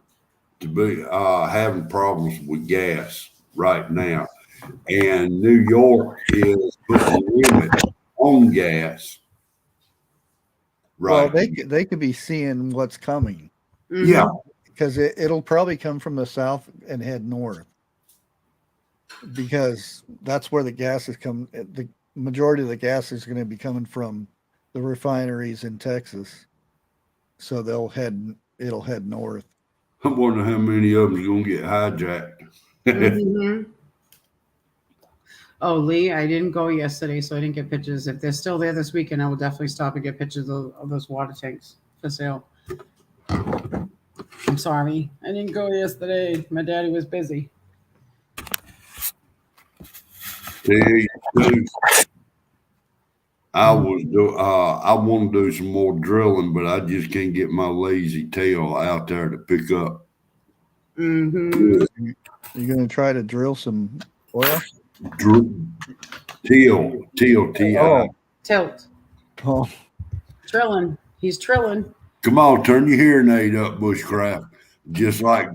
to be having problems with gas right now, and New York is putting limits on gas Well, right they could be seeing what's coming Mm-hmm. Yeah, because it'll probably come from the south and head north because that's where the gas is coming. The majority of the gas is going to be coming from the refineries in Texas, so it'll head north. I wonder how many of them are going to get hijacked. Mm-hmm. Oh, Lee, I didn't go yesterday, so I didn't get pictures. If they're still there this weekend, I will definitely stop and get pictures of those water tanks for sale. I'm sorry. I didn't go yesterday. My daddy was busy. Tell you the truth, I want to do some more drilling, but I just can't get my lazy tail out there to pick up. Mm-hmm. You're going to try to drill some oil? T-I. Oh, Tilt. oh, Trilling. He's trilling. Come on, turn your hearing aid up, bushcraft. Just like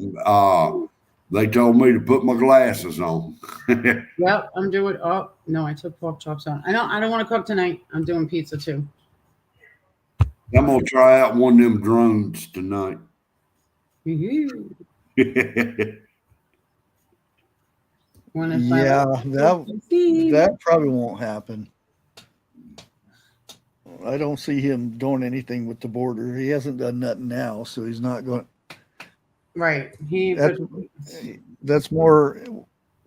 they told me to put my glasses on. Yep, I'm doing. Oh no, I took pork chops out. I don't want to cook tonight. I'm doing pizza too. I'm gonna try out one of them drones tonight. Woohoo. yeah, that probably won't happen. I don't see him doing anything with the border. He hasn't done nothing now, so he's not going. Right. That's more.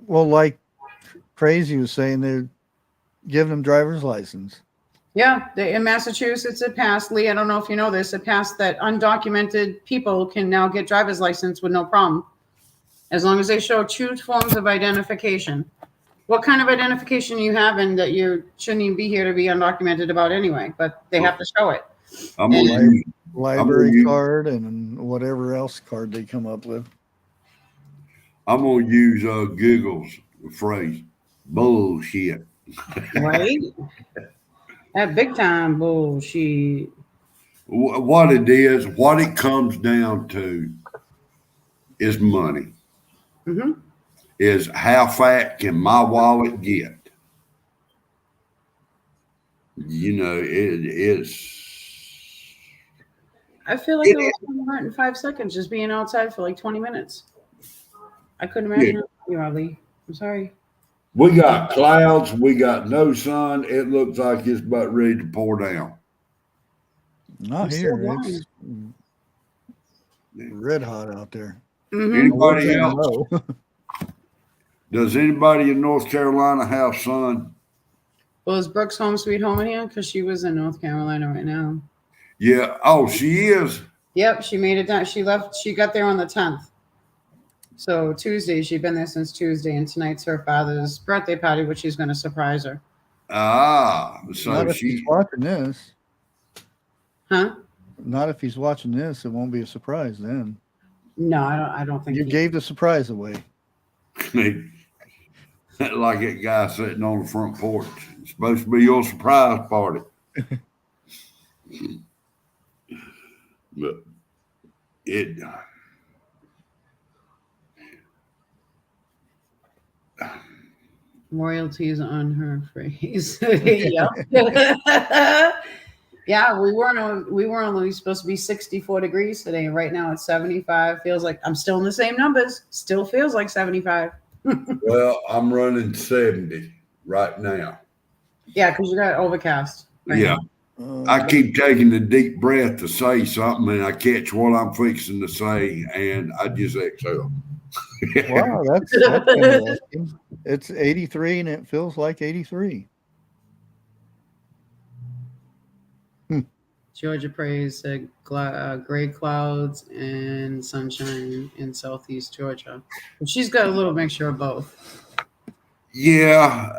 Well, like Crazy was saying, they're giving him driver's license. Yeah, in Massachusetts, it passed. Lee, I don't know if you know this. It passed that undocumented people can now get driver's license with no problem, as long as they show 2 forms of identification. What kind of identification you have, and that you shouldn't even be here to be undocumented about anyway, but they have to show it. I'm gonna use, Library card and whatever else card they come up with. I'm gonna use Google's phrase, bullshit. Right? That big time bullshit. What it is, what it comes down to is money. Mm-hmm. Is how fat can my wallet get? You know, it's. I feel like I was hurt in 5 seconds just being outside for like 20 minutes. I couldn't imagine how you are, Lee. I'm sorry. We got clouds. We got no sun. It looks like it's about ready to pour down. Not here. It's red hot out there. Mm-hmm. Anybody else? Does anybody in North Carolina have sun? Well, is Brooks home sweet home in here? Because she was in North Carolina right now. Yeah. Oh, she is. Yep, she made it down. She left. She got there on the 10th. So Tuesday, she'd been there since Tuesday, and tonight's her father's birthday party, which she's going to surprise her. So not if he's watching this. Huh? Not if he's watching this. It won't be a surprise then. No, I don't think you gave the surprise away. Like that guy sitting on the front porch. It's supposed to be your surprise party. But it. Royalties on her phrase. Yep. Yeah, we were only supposed to be 64 degrees today. And right now it's 75. Feels like I'm still in the same numbers. Still feels like 75. Well, I'm running 70 right now. Yeah, because you got overcast. Right Yeah. now. I keep taking a deep breath to say something, and I catch what I'm fixing to say, and I just exhale. Wow, that's interesting. It's 83 and it feels like 83. Georgia prays said gray clouds and sunshine in southeast Georgia. But she's got a little mixture of both. Yeah.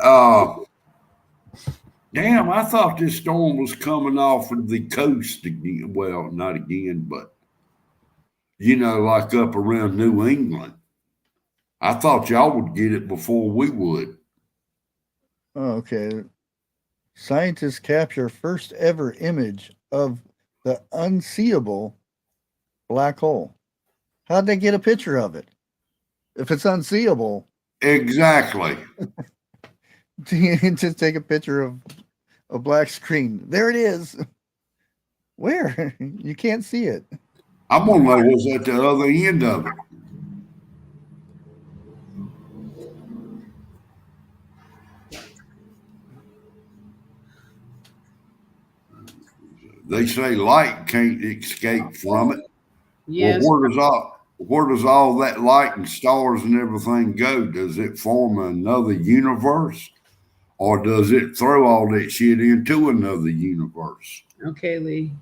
Damn, I thought this storm was coming off of the coast again. Well, not again, but like up around New England. I thought y'all would get it before we would. Oh, okay. Scientists capture first ever image of the unseeable black hole. How'd they get a picture of it? If it's unseeable, Exactly. just take a picture of a black screen. There it is. Where? You can't see it. I'm gonna know what's at the other end of it. They say light can't escape from it. Yes. Well, where does all that light and stars and everything go? Does it form another universe, or does it throw all that shit into another universe? Okay, Lee.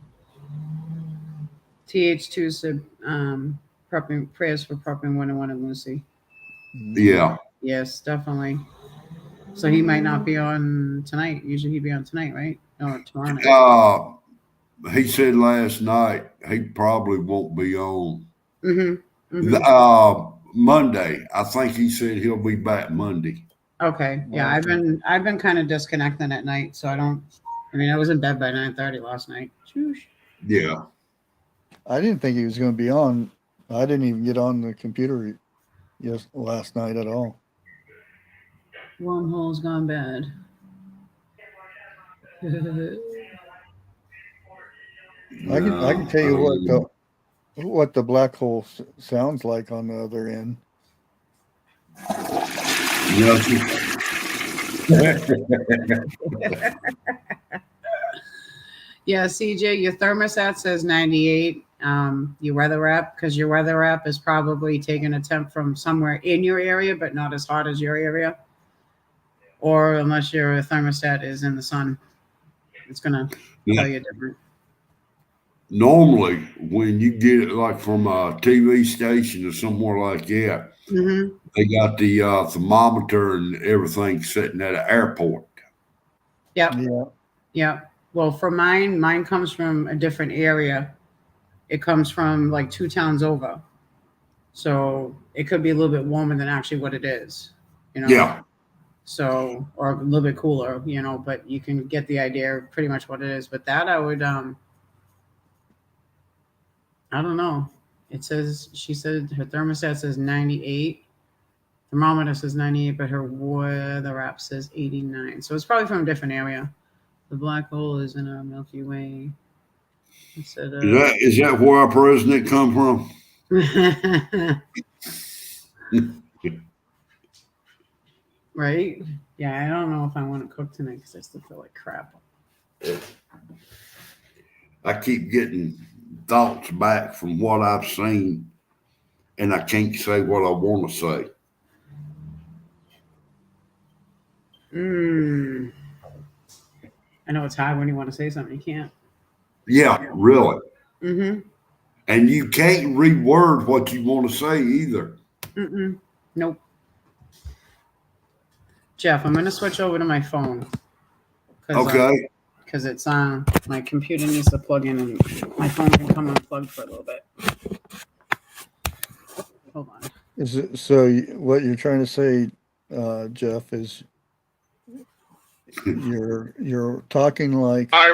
TH2 said prepping prayers for prepping 101 and Lucy. Yeah. Yes, definitely. So he might not be on tonight. Usually he'd be on tonight, right? No, tomorrow night. He said last night he probably won't be on. Monday. I think he said he'll be back Monday. Okay. Yeah, I've been kind of disconnecting at night, so I was in bed by 9:30 last night. Shoosh. Yeah. I didn't think he was going to be on. I didn't even get on the computer last night at all. Wormhole's gone bad. I can tell you what the black hole sounds like on the other end. Yeah, CJ, your thermostat says 98. Your weather app, because your weather app is probably taking a temp from somewhere in your area, but not as hot as your area. Or unless your thermostat is in the sun, it's gonna tell you different. Normally, when you get it like from a TV station or somewhere like that, they got the thermometer and everything sitting at an airport. Yep. Yeah. Well, for mine comes from a different area. It comes from like 2 towns over. So it could be a little bit warmer than actually what it is. Yeah. So, or a little bit cooler, but you can get the idea of pretty much what it is. But that I would, I don't know. She said her thermostat says 98. Thermometer says 98, but her weather app says 89. So it's probably from a different area. The black hole is in our Milky Way. Is that where our president come from? Right? Yeah, I don't know if I want to cook tonight because I still feel like crap. I keep getting thoughts back from what I've seen, and I can't say what I want to say. I know it's hard when you want to say something. You can't. Yeah, really. Mm-hmm. And you can't reword what you want to say either. Nope. Jeff, I'm going to switch over to my phone. Okay. Because it's on. My computer needs to plug in, and my phone can come unplugged for a little bit. Hold on. Is it, so what you're trying to say, Jeff, is you're talking like yeah,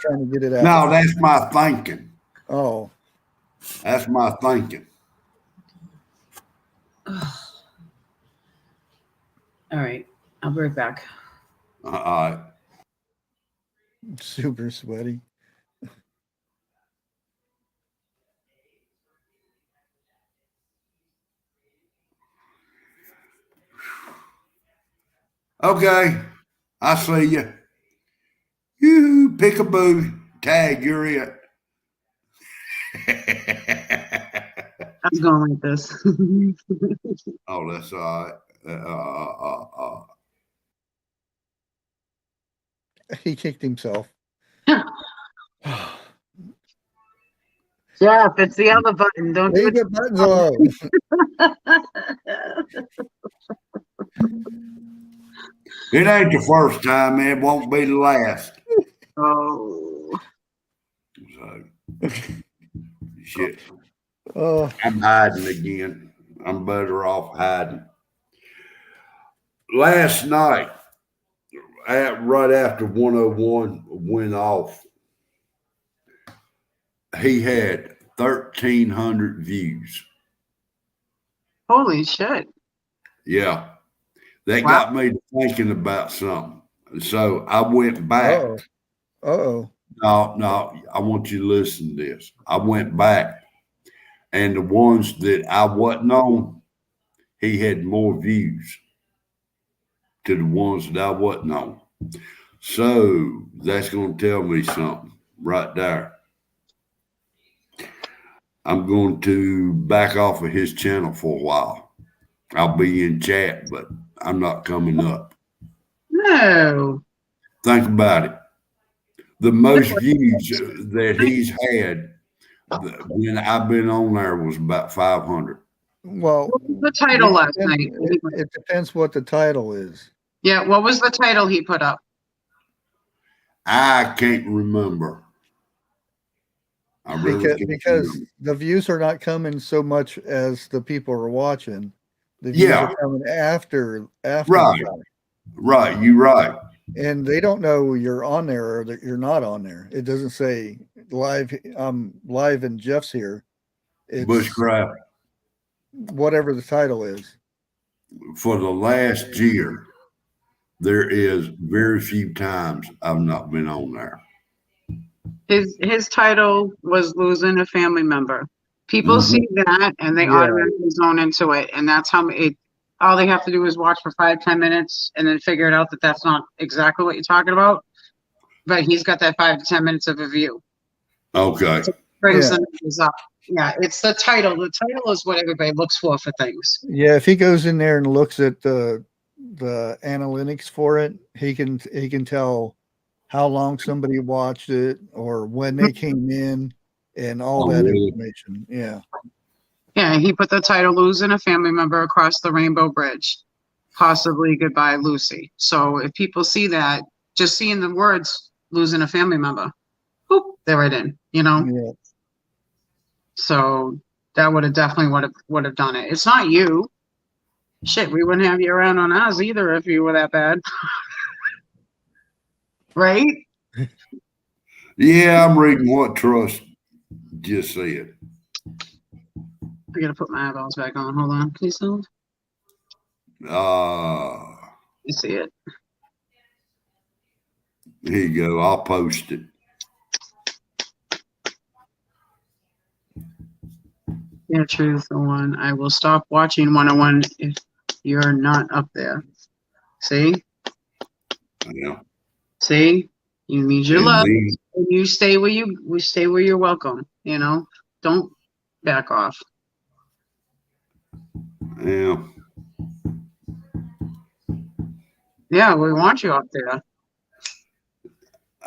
trying to get it out. No, that's my thinking. Oh, that's my thinking. All right, I'll be right back. All right. Super sweaty. Okay, I see you. You peekaboo, tag, you're it. I was going like this. Oh, that's all right. He kicked himself. Jeff, it's the other button. Don't do Leave it. the buttons alone. It ain't the first time, man. It won't be the last. Oh. So, shit. Oh, I'm hiding again. I'm better off hiding. Last night, right after 101 went off, he had 1,300 views. Holy shit. Yeah. That Wow. got me thinking about something. So I went back. oh. No, I want you to listen to this. I went back, and the ones that I wasn't on, he had more views to the ones that I wasn't on. So that's going to tell me something right there. I'm going to back off of his channel for a while. I'll be in chat, but I'm not coming up. No. Think about it. The most views that he's had when I've been on there was about 500. Well, What was the title last night? It depends what the title is. Yeah, what was the title he put up? I can't remember. I really can't Because remember. the views are not coming so much as the people are watching. The views are coming after Right. the fact. Right, you're right. And they don't know you're on there or that you're not on there. It doesn't say live. Live and Jeff's here. It's Bushcraft. whatever the title is. For the last year, there is very few times I've not been on there. His title was losing a family member. People see that and they automatically zone into it, and that's how it. All they have to do is watch for 5-10 minutes and then figure it out that that's not exactly what you're talking about. But he's got that 5 to 10 minutes of a view. Okay. So brings the numbers up. Yeah, it's the title. The title is what everybody looks for things. Yeah, if he goes in there and looks at the analytics for it, he can tell how long somebody watched it or when they came in and all that information. Yeah. Yeah, he put the title "Losing a Family Member Across the Rainbow Bridge, Possibly Goodbye, Lucy." So if people see that, just seeing the words "losing a family member," whoop, they're right in. Yeah. So that would have definitely would have done it. It's not you. Shit, we wouldn't have you around on ours either if you were that bad. Right? Yeah, I'm reading what Trust just said. I gotta put my eyeballs back on. Hold on, please hold. You see it. Here you go. I'll post it. Yeah, truth the one. I will stop watching 101 if you're not up there. See? Yeah. See? You need your love. You stay where you're welcome. Don't back off. Yeah. Yeah, we want you up there.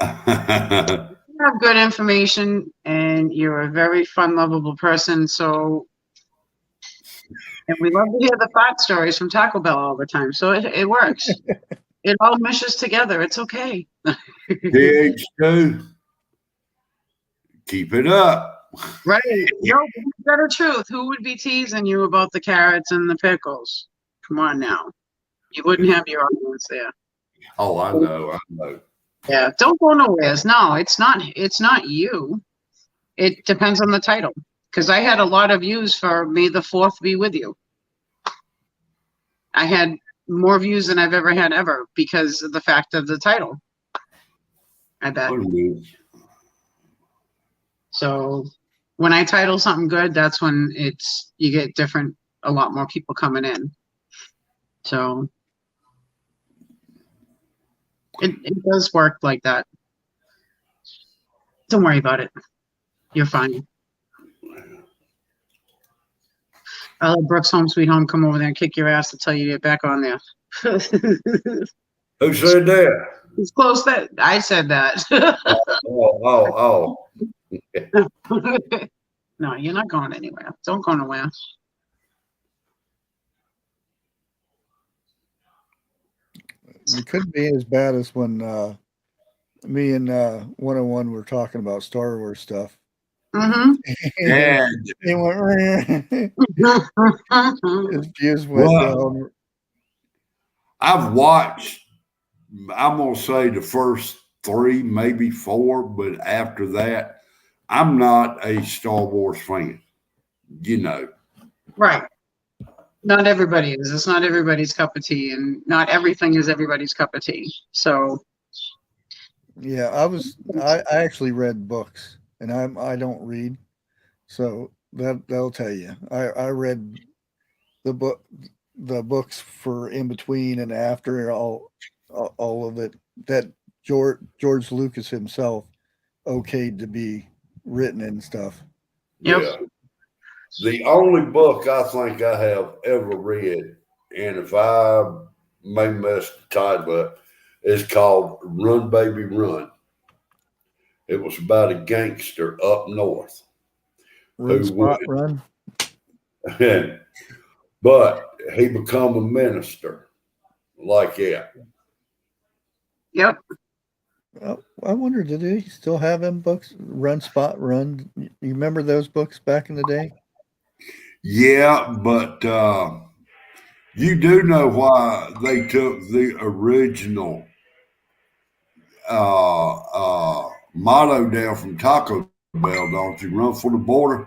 You have good information and you're a very fun, lovable person. So, and we love to hear the fart stories from Taco Bell all the time. So it works. It all meshes together. It's okay. TH2. Keep it up. Right. No, better truth. Who would be teasing you about the carrots and the pickles? Come on now. You wouldn't have your audience there. Oh, I know. Yeah. Don't go nowhere. No, it's not you. It depends on the title. Because I had a lot of views for May the 4th be with you. I had more views than I've ever had because of the fact of the title. I bet. Wait a minute. So when I title something good, that's when you get a lot more people coming in. So it does work like that. Don't worry about it. You're fine. I'll let Brooks Home Sweet Home come over there and kick your ass to tell you to get back on there. Who said that? It's close that I said that. Oh. No, you're not going anywhere. Don't go nowhere. It couldn't be as bad as when me and 101 were talking about Star Wars stuff. Mm-hmm. And He went, his views went down. I've watched, I'm going to say the first 3, maybe 4, but after that, I'm not a Star Wars fan, you know. Right. Not everybody is. It's not everybody's cup of tea, and not everything is everybody's cup of tea. So Yeah, I actually read books, and I don't read, so that'll tell you. I read the books for in between and after all of it that George Lucas himself okayed to be written and stuff. Yep. Yeah. The only book I think I have ever read, and if I may mess the title up, is called Run Baby Run. It was about a gangster up north. Run Spot Run. But he become a minister like that. Yep. I wonder, did he still have them books? Run Spot Run. You remember those books back in the day? Yeah, but you do know why they took the original motto down from Taco Bell, don't you? Run for the border.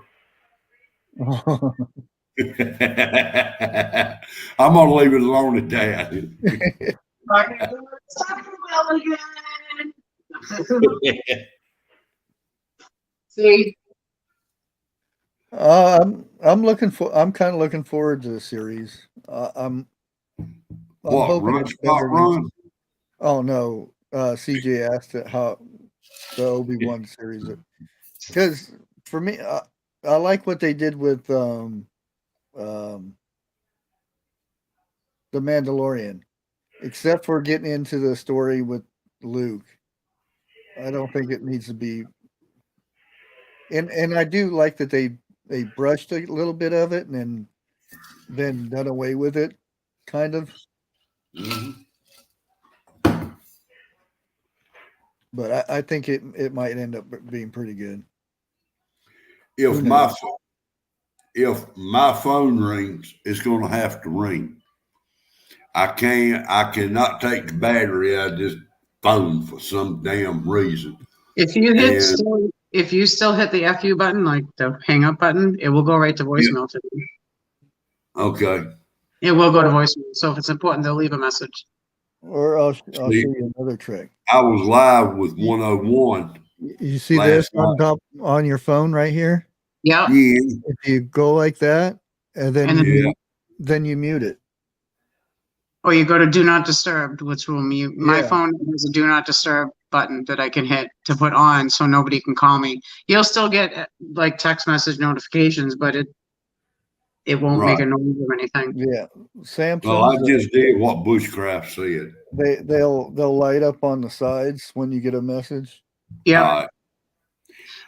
I'm gonna leave it alone at that. See, I'm kind of looking forward to the series. I'm What, hoping Run it's Spot better Run? Oh no, CJ asked it how the Obi-Wan series, because for me, I like what they did with the Mandalorian, except for getting into the story with Luke. I don't think it needs to be. And I do like that they brushed a little bit of it and then done away with it, kind of. Mm-hmm. But I think it might end up being pretty good. If my phone rings, it's going to have to ring. I cannot take the battery out of this phone for some damn reason. if you still hit the FU button, like the hang up button, it will go right to voicemail to you. Okay. It will go to voicemail. So if it's important, they'll leave a message. Or I'll show you another trick. I was live with 101. You see this on top on your phone right here? Yep. Yeah. If you go like that, and then you mute it. Or you go to Do Not Disturb, which will mute. My Yeah. phone has a Do Not Disturb button that I can hit to put on so nobody can call me. You'll still get like text message notifications, but it won't make a noise or anything. Yeah. Samsung. Well, I just did what Bushcraft said. They'll light up on the sides when you get a message. Yeah.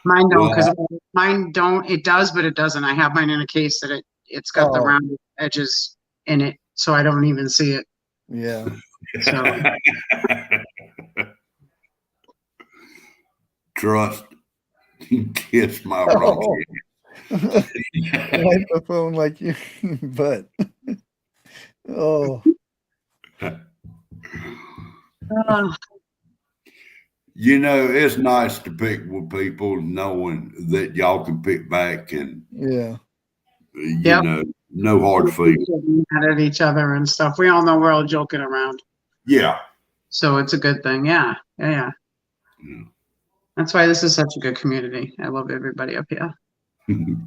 Mine don't, because mine don't. It does, but it doesn't. I have mine in a case that it's got the round edges in it, so I don't even see it. Yeah. So. Trust. Kiss my rock. Wipe the phone like you, but You know, it's nice to pick with people knowing that y'all can pick back and you know, no hard feelings. Mad at each other and stuff. We all know we're all joking around. Yeah. So it's a good thing. Yeah. Yeah. That's why this is such a good community. I love everybody up here. Well,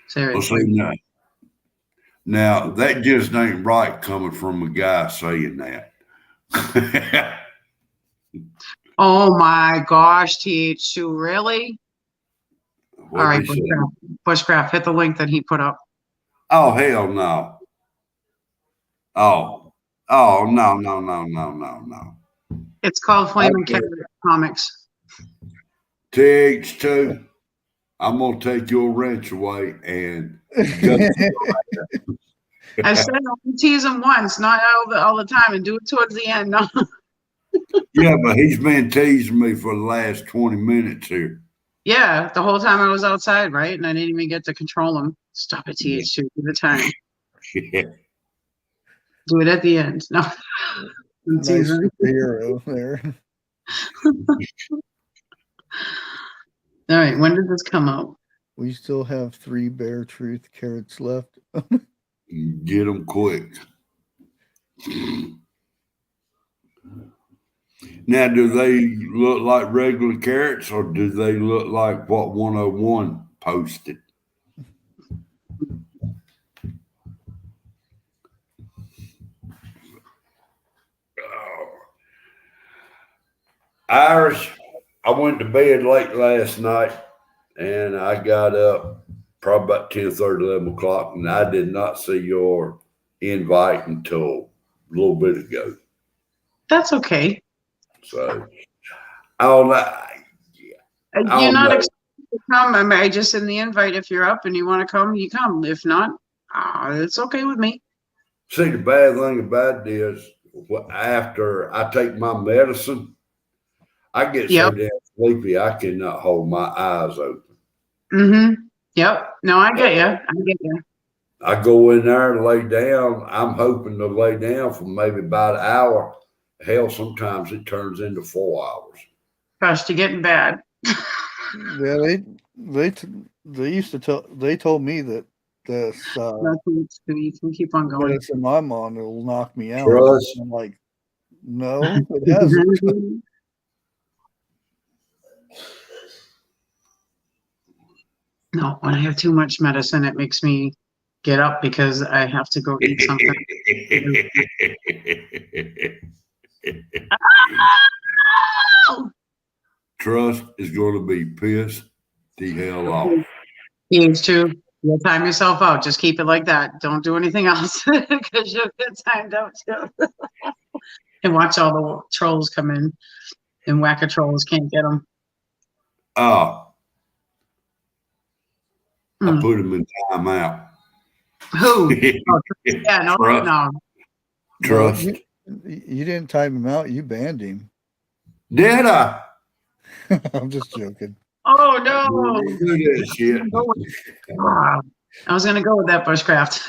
Seriously. see, now that just ain't right coming from a guy saying that. Oh my gosh, TH2, really? What All right, did he say? Bushcraft, hit the link that he put up. Oh, hell no. Oh, no. It's called Flamin' Carrot Comics. TH2, I'm going to take your wrench away and go. I said I'll tease him once, not all the time, and do it towards the end. No. Yeah, but he's been teasing me for the last 20 minutes here. Yeah, the whole time I was outside, right? And I didn't even get to control him. Stop it, TH2. Give the time. Do it at the end. No. Nice superhero there. All right, when did this come out? We still have 3 Bear Truth carrots left. Get them quick. Now, do they look like regular carrots or do they look like what 101 posted? Iris, I went to bed late last night and I got up probably about 10:30, 11 o'clock, and I did not see your invite until a little bit ago. That's okay. So, I'll, You're not expected to come. I just send the invite. If you're up and you want to come, you come. If not, it's okay with me. See, the bad thing about it is after I take my medicine, I get so damn sleepy I cannot hold my eyes open. Mm-hmm. Yep. No, I get you. I get you. I go in there and lay down. I'm hoping to lay down for maybe about an hour. Hell, sometimes it turns into 4 hours. Gosh, you're getting bad. Yeah, they used to tell. They told me that this You can keep on going. medicine I'm on will knock me out. Trust. I'm like, no, it hasn't. No, when I have too much medicine, it makes me get up because I have to go eat something. Trust is going to be pissed the hell off. TH2, you'll time yourself out. Just keep it like that. Don't do anything else because you'll get timed out too. And watch all the trolls come in and whack-a trolls can't get them. I put him in timeout. Who? Oh, yeah, no, Trust. no. Trust. You didn't time him out. You banned him. Did I? I'm just joking. Oh no! Do that shit. I was gonna go with that bushcraft.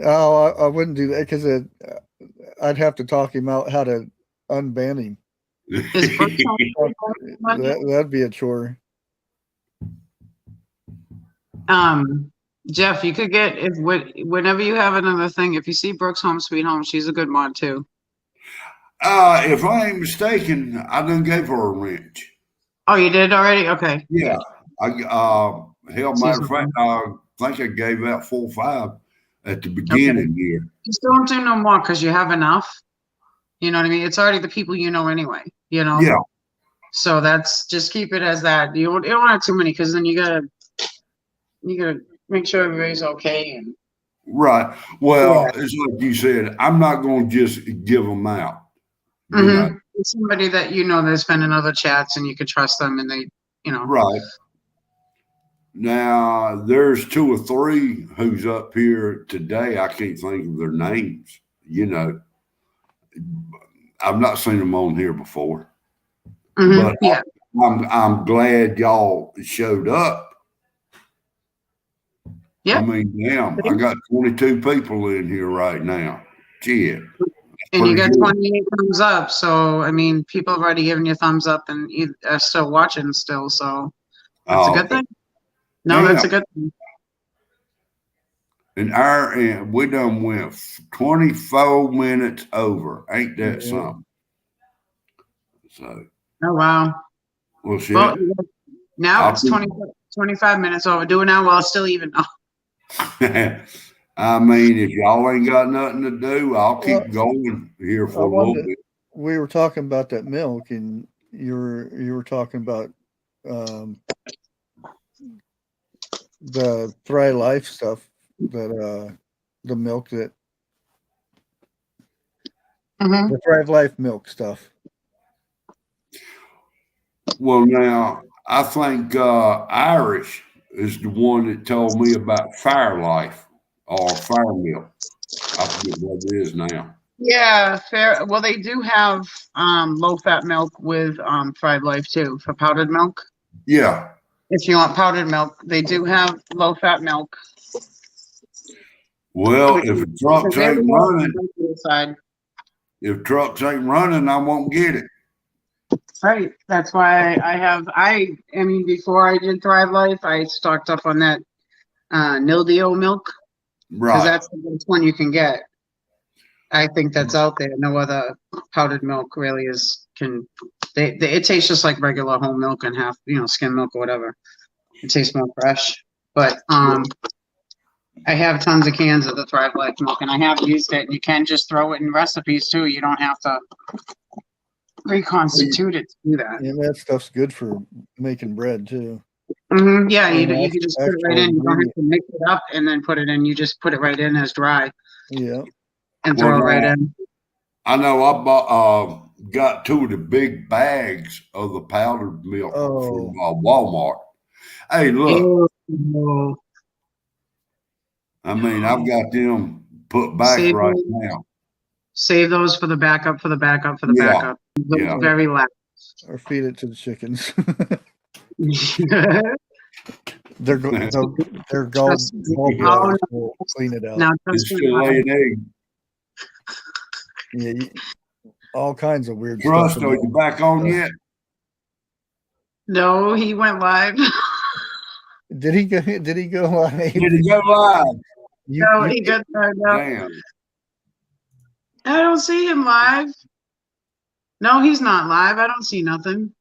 Oh, I wouldn't do that because I'd have to talk him out how to unban him. That'd be a chore. Jeff, you could get whenever you have another thing. If you see Brooke's Home Sweet Home, she's a good mod too. If I ain't mistaken, I done gave her a wrench. Oh, you did already? Okay. Yeah. Hell, matter of fact, I think I gave out 4 or 5 at the beginning here. Just don't do no more because you have enough. You know what I mean? It's already the people you know anyway. You know. Yeah. So that's just keep it as that. You don't have too many because then you gotta make sure everybody's okay. And right. Well, it's like you said. I'm not going to just give them out. You know? It's somebody that you know that's been in other chats and you could trust them, and they, you know. Right. Now, there's 2 or 3 who's up here today. I can't think of their names. You know, I've not seen them on here before. But yeah. I'm glad y'all showed up. Yeah. I mean, damn, I got 22 people in here right now. Shit. And you got 28 thumbs up. So, I mean, people have already given you thumbs up and are still watching still. So that's a good thing. No, that's a good thing. And we done went 24 minutes over. Ain't that something? So, Oh, wow. well, shit. Well, now I'll it's 25 minutes over. Do it now while it's still even. Oh. I mean, if y'all ain't got nothing to do, I'll keep going here for a little bit. We were talking about that milk, and you were talking about the Thrive Life stuff, that the milk that the Thrive Life milk stuff. Well, now I think Irish is the one that told me about Fire Life or Fire Milk. I forget what it is now. Yeah, fair. Well, they do have low fat milk with Thrive Life too for powdered milk. Yeah. If you want powdered milk, they do have low fat milk. Well, if trucks ain't running, I won't get it. Right. That's why I mean, before I did Thrive Life, I stocked up on that Nildio milk. Right. Because that's the best one you can get. I think that's out there. No other powdered milk really it tastes just like regular whole milk and half, skim milk or whatever. It tastes more fresh. But I have tons of cans of the Thrive Life milk, and I have used it. You can just throw it in recipes too. You don't have to reconstitute it to do that. And that stuff's good for making bread too. Mm-hmm. Yeah, you can just put it right in. You don't have to mix it up and then put it in. You just put it right in as dry. Yeah. And throw it right in. I know I got 2 of the big bags of the powdered milk from Walmart. Hey, look. Oh. I mean, I've got them put back right now. Save those for the backup, backup. Yeah. Very last. Or feed it to the chickens. They're going will clean it out. Now, it's still laying eggs. Yeah, all kinds of weird Trust, stuff. are you back on yet? No, he went live. Did he go live? Did he go live? No, he got turned up. Damn. I don't see him live. No, he's not live. I don't see nothing.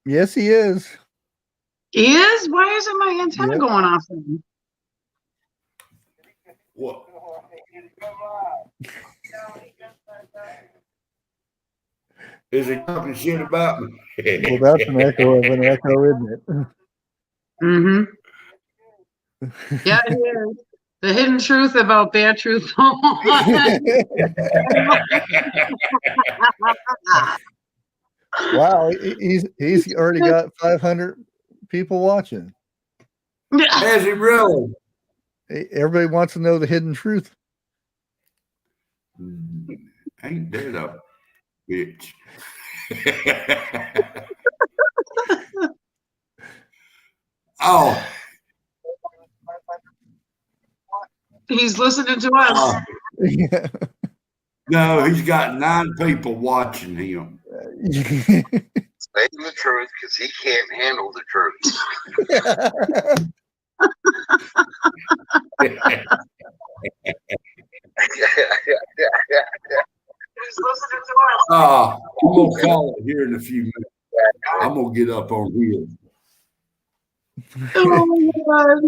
Yes, he is. He is? Why isn't my antenna going off? What? Is he talking shit about me? Well, that's an echo of an echo, isn't it? Mm-hmm. Yeah, it is. The hidden truth about Bare Truth. Wow, he's already got 500 people watching. Has he really? Everybody wants to know the hidden truth. Ain't that a bitch? Oh. He's listening to us. Yeah. No, he's got 9 people watching him. Saying the truth because he can't handle the truth. I'm gonna call it here in a few minutes. I'm gonna get up on here. Oh my God.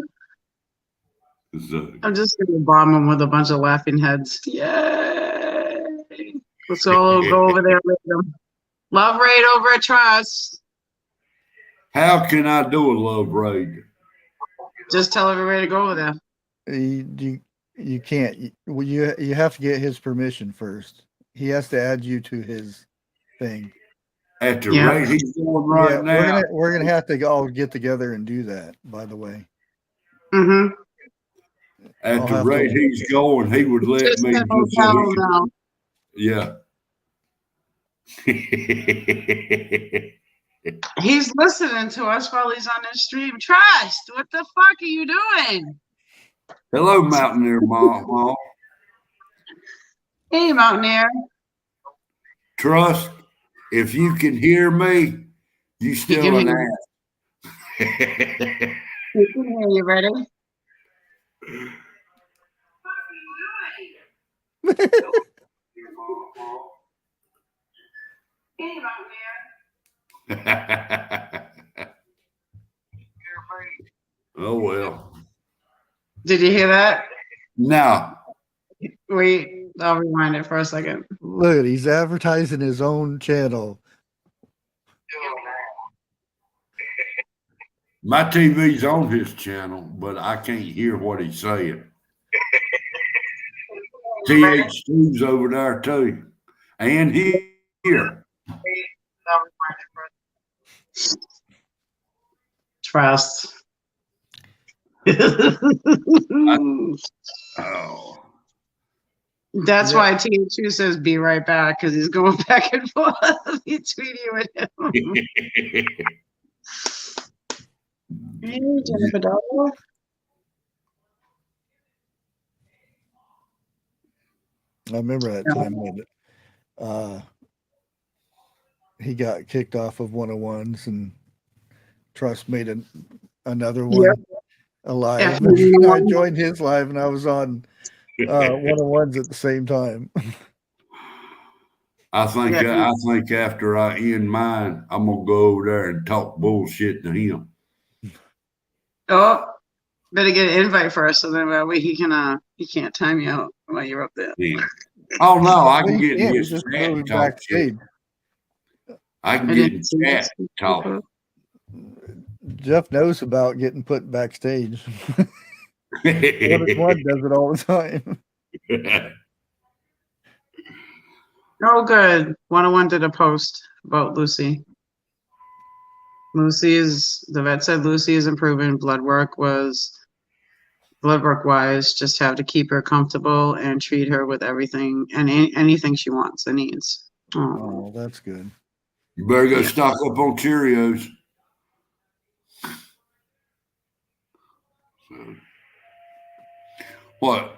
So, I'm just gonna bomb him with a bunch of laughing heads. Yay! Let's all go over there with them. Love raid over at Trust. how can I do a love raid? Just tell everybody to go over there. You can't. You have to get his permission first. He has to add you to his thing. At the rate he's going right now, we're gonna have to all get together and do that. By the way. Mm-hmm. At the rate he's going, he would let me just so yeah. He's listening to us while he's on his stream. Trust, what the fuck are you doing? Hello, Mountaineer Mom. Hey, Mountaineer. Trust, if you can hear me, you still an ass. You can hear you, ready? Oh well. Did you hear that? Now, Wait, I'll rewind it for a second. Look, he's advertising his own channel. my TV's on his channel, but I can't hear what he's saying. TH2's over there too. And here. Trust. Oh. That's Yeah. why TH2 says be right back, because he's going back and forth between you and him. Hey, Jennifer Doll. I remember that time when he got kicked off of 101s and Trust made another one Yep. alive. Yeah. I joined his live and I was on 101s at the same time. I think after I end mine, I'm gonna go over there and talk bullshit to him. Oh, better get an invite first, so then that way he can't time you out while you're up there. Yeah. Oh no, I can He get in can't, his he just chat and moved talk shit. backstage. I can I get didn't in see chat this. and talk. Jeff knows about getting put backstage. One does it all the time. Oh, good. 101 did a post about Lucy. The vet said Lucy is improving. Blood work wise, just have to keep her comfortable and treat her with everything and anything she wants and needs. Oh, that's good. You better go stock up on Cheerios. So, what?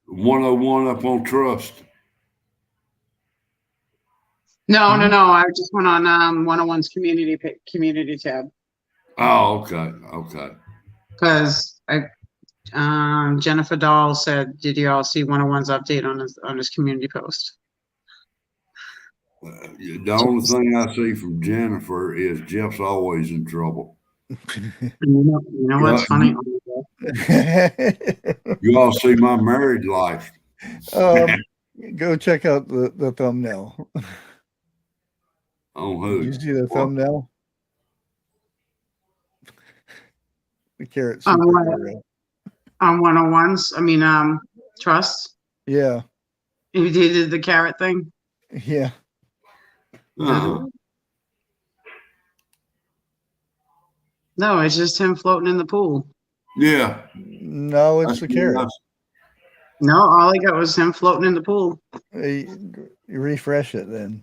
101 up on Trust. No. I just went on 101's community tab Oh, okay. because Jennifer Doll said, "Did you all see 101's update on his community post?" The only thing I see from Jennifer is Jeff's always in trouble. You know what's funny? You all see my married life. Go check out the thumbnail. On who? Did you see the thumbnail? The carrot On superhero. On 101's, Trust. Yeah. He did the carrot thing. Yeah. Uh-huh. No, it's just him floating in the pool. Yeah. No, it's the carrot. No, all I got was him floating in the pool. You refresh it then.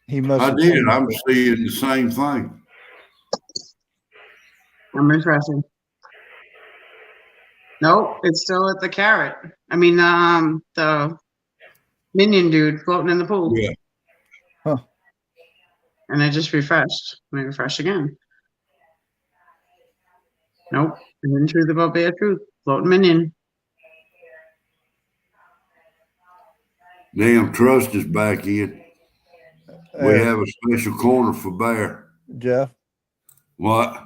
He must. I did. I'm seeing the same thing. I'm refreshing. Nope, it's still at the carrot. The minion dude floating in the pool. Yeah. Huh. And I just refreshed. Let me refresh again. Nope. Hidden truth about bare truth. Floating minion. Damn, Trust is back in. We have a special corner for Bear. Jeff. What?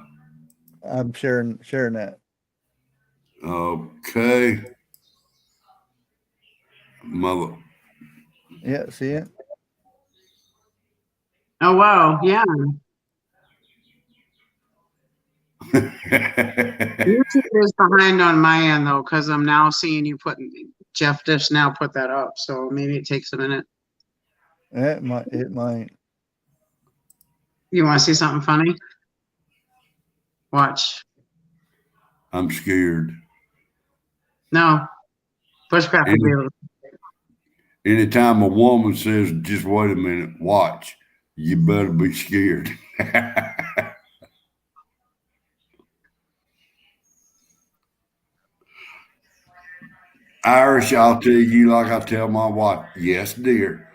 I'm sharing that. Okay. Mother. Yeah, see it? Oh wow, yeah. YouTube is behind on my end though, because I'm now seeing you Jeff just now put that up, so maybe it takes a minute. It might. You want to see something funny? Watch. I'm scared. No. Bushcraft will be able to. Anytime a woman says, just wait a minute, watch, you better be scared. Irish, I'll tell you like I tell my wife, yes, dear.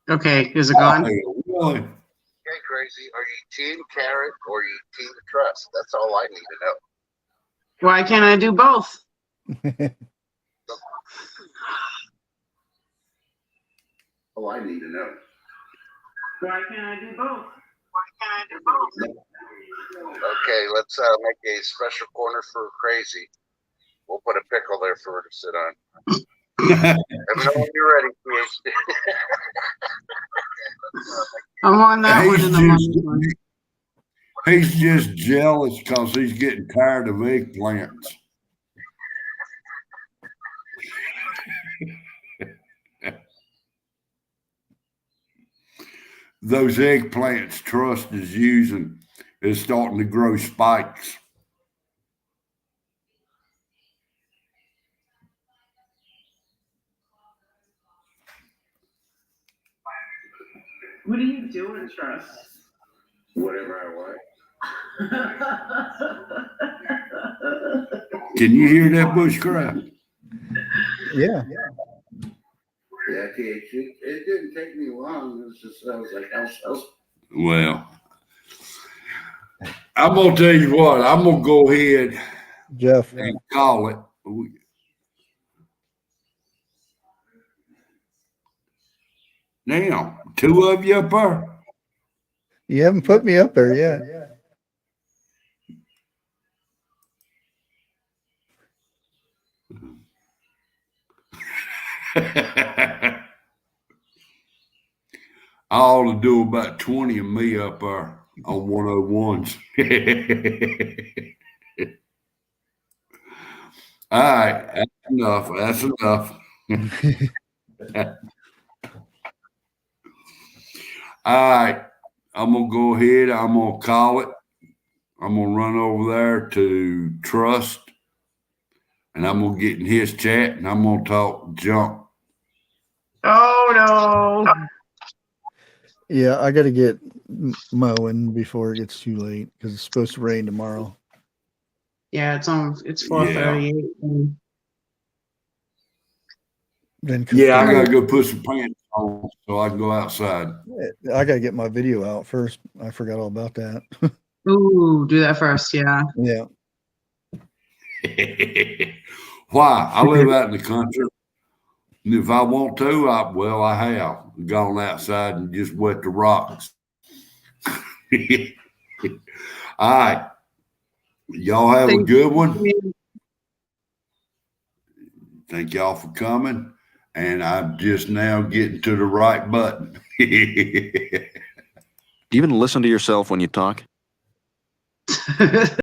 Okay, is it gone? Really? Hey, crazy. Are you team carrot or you team trust. That's all I need to know. Why can't I do both? Oh, I need to know. Why can't I do both? Okay, let's make a special corner for Crazy. We'll put a pickle there for her to sit on. Let me know when you're ready, PhD. I'm on that one in the morning. He's just jealous because he's getting tired of eggplants. Those eggplants Trust is using is starting to grow spikes. What are you doing, Trust? Whatever I want. Can you hear that bushcraft? Yeah. Yeah, it didn't take me long. It was just, I was like, well, I'm going to tell you what, I'm going to go ahead Jeff. and call it. Now, two of you up there? You haven't put me up there yet. I ought to do about 20 of me up there on 101s. All right, that's enough. That's enough. All right, I'm going to go ahead. I'm going to call it. I'm going to run over there to Trust, and I'm going to get in his chat, and I'm going to talk junk. Oh, no. Yeah, I got to get mowing before it gets too late because it's supposed to rain tomorrow. Yeah, it's 4:38. Then Yeah, I got to go put some pants on so I can go outside. I got to get my video out first. I forgot all about that. Ooh, do that first, yeah. Yeah. Why? I live out in the country. And if I want to, I have gone outside and just wet the rocks. All right. Y'all have a good one. Thank y'all for coming. And I'm just now getting to the right button. Do you even listen to yourself when you talk?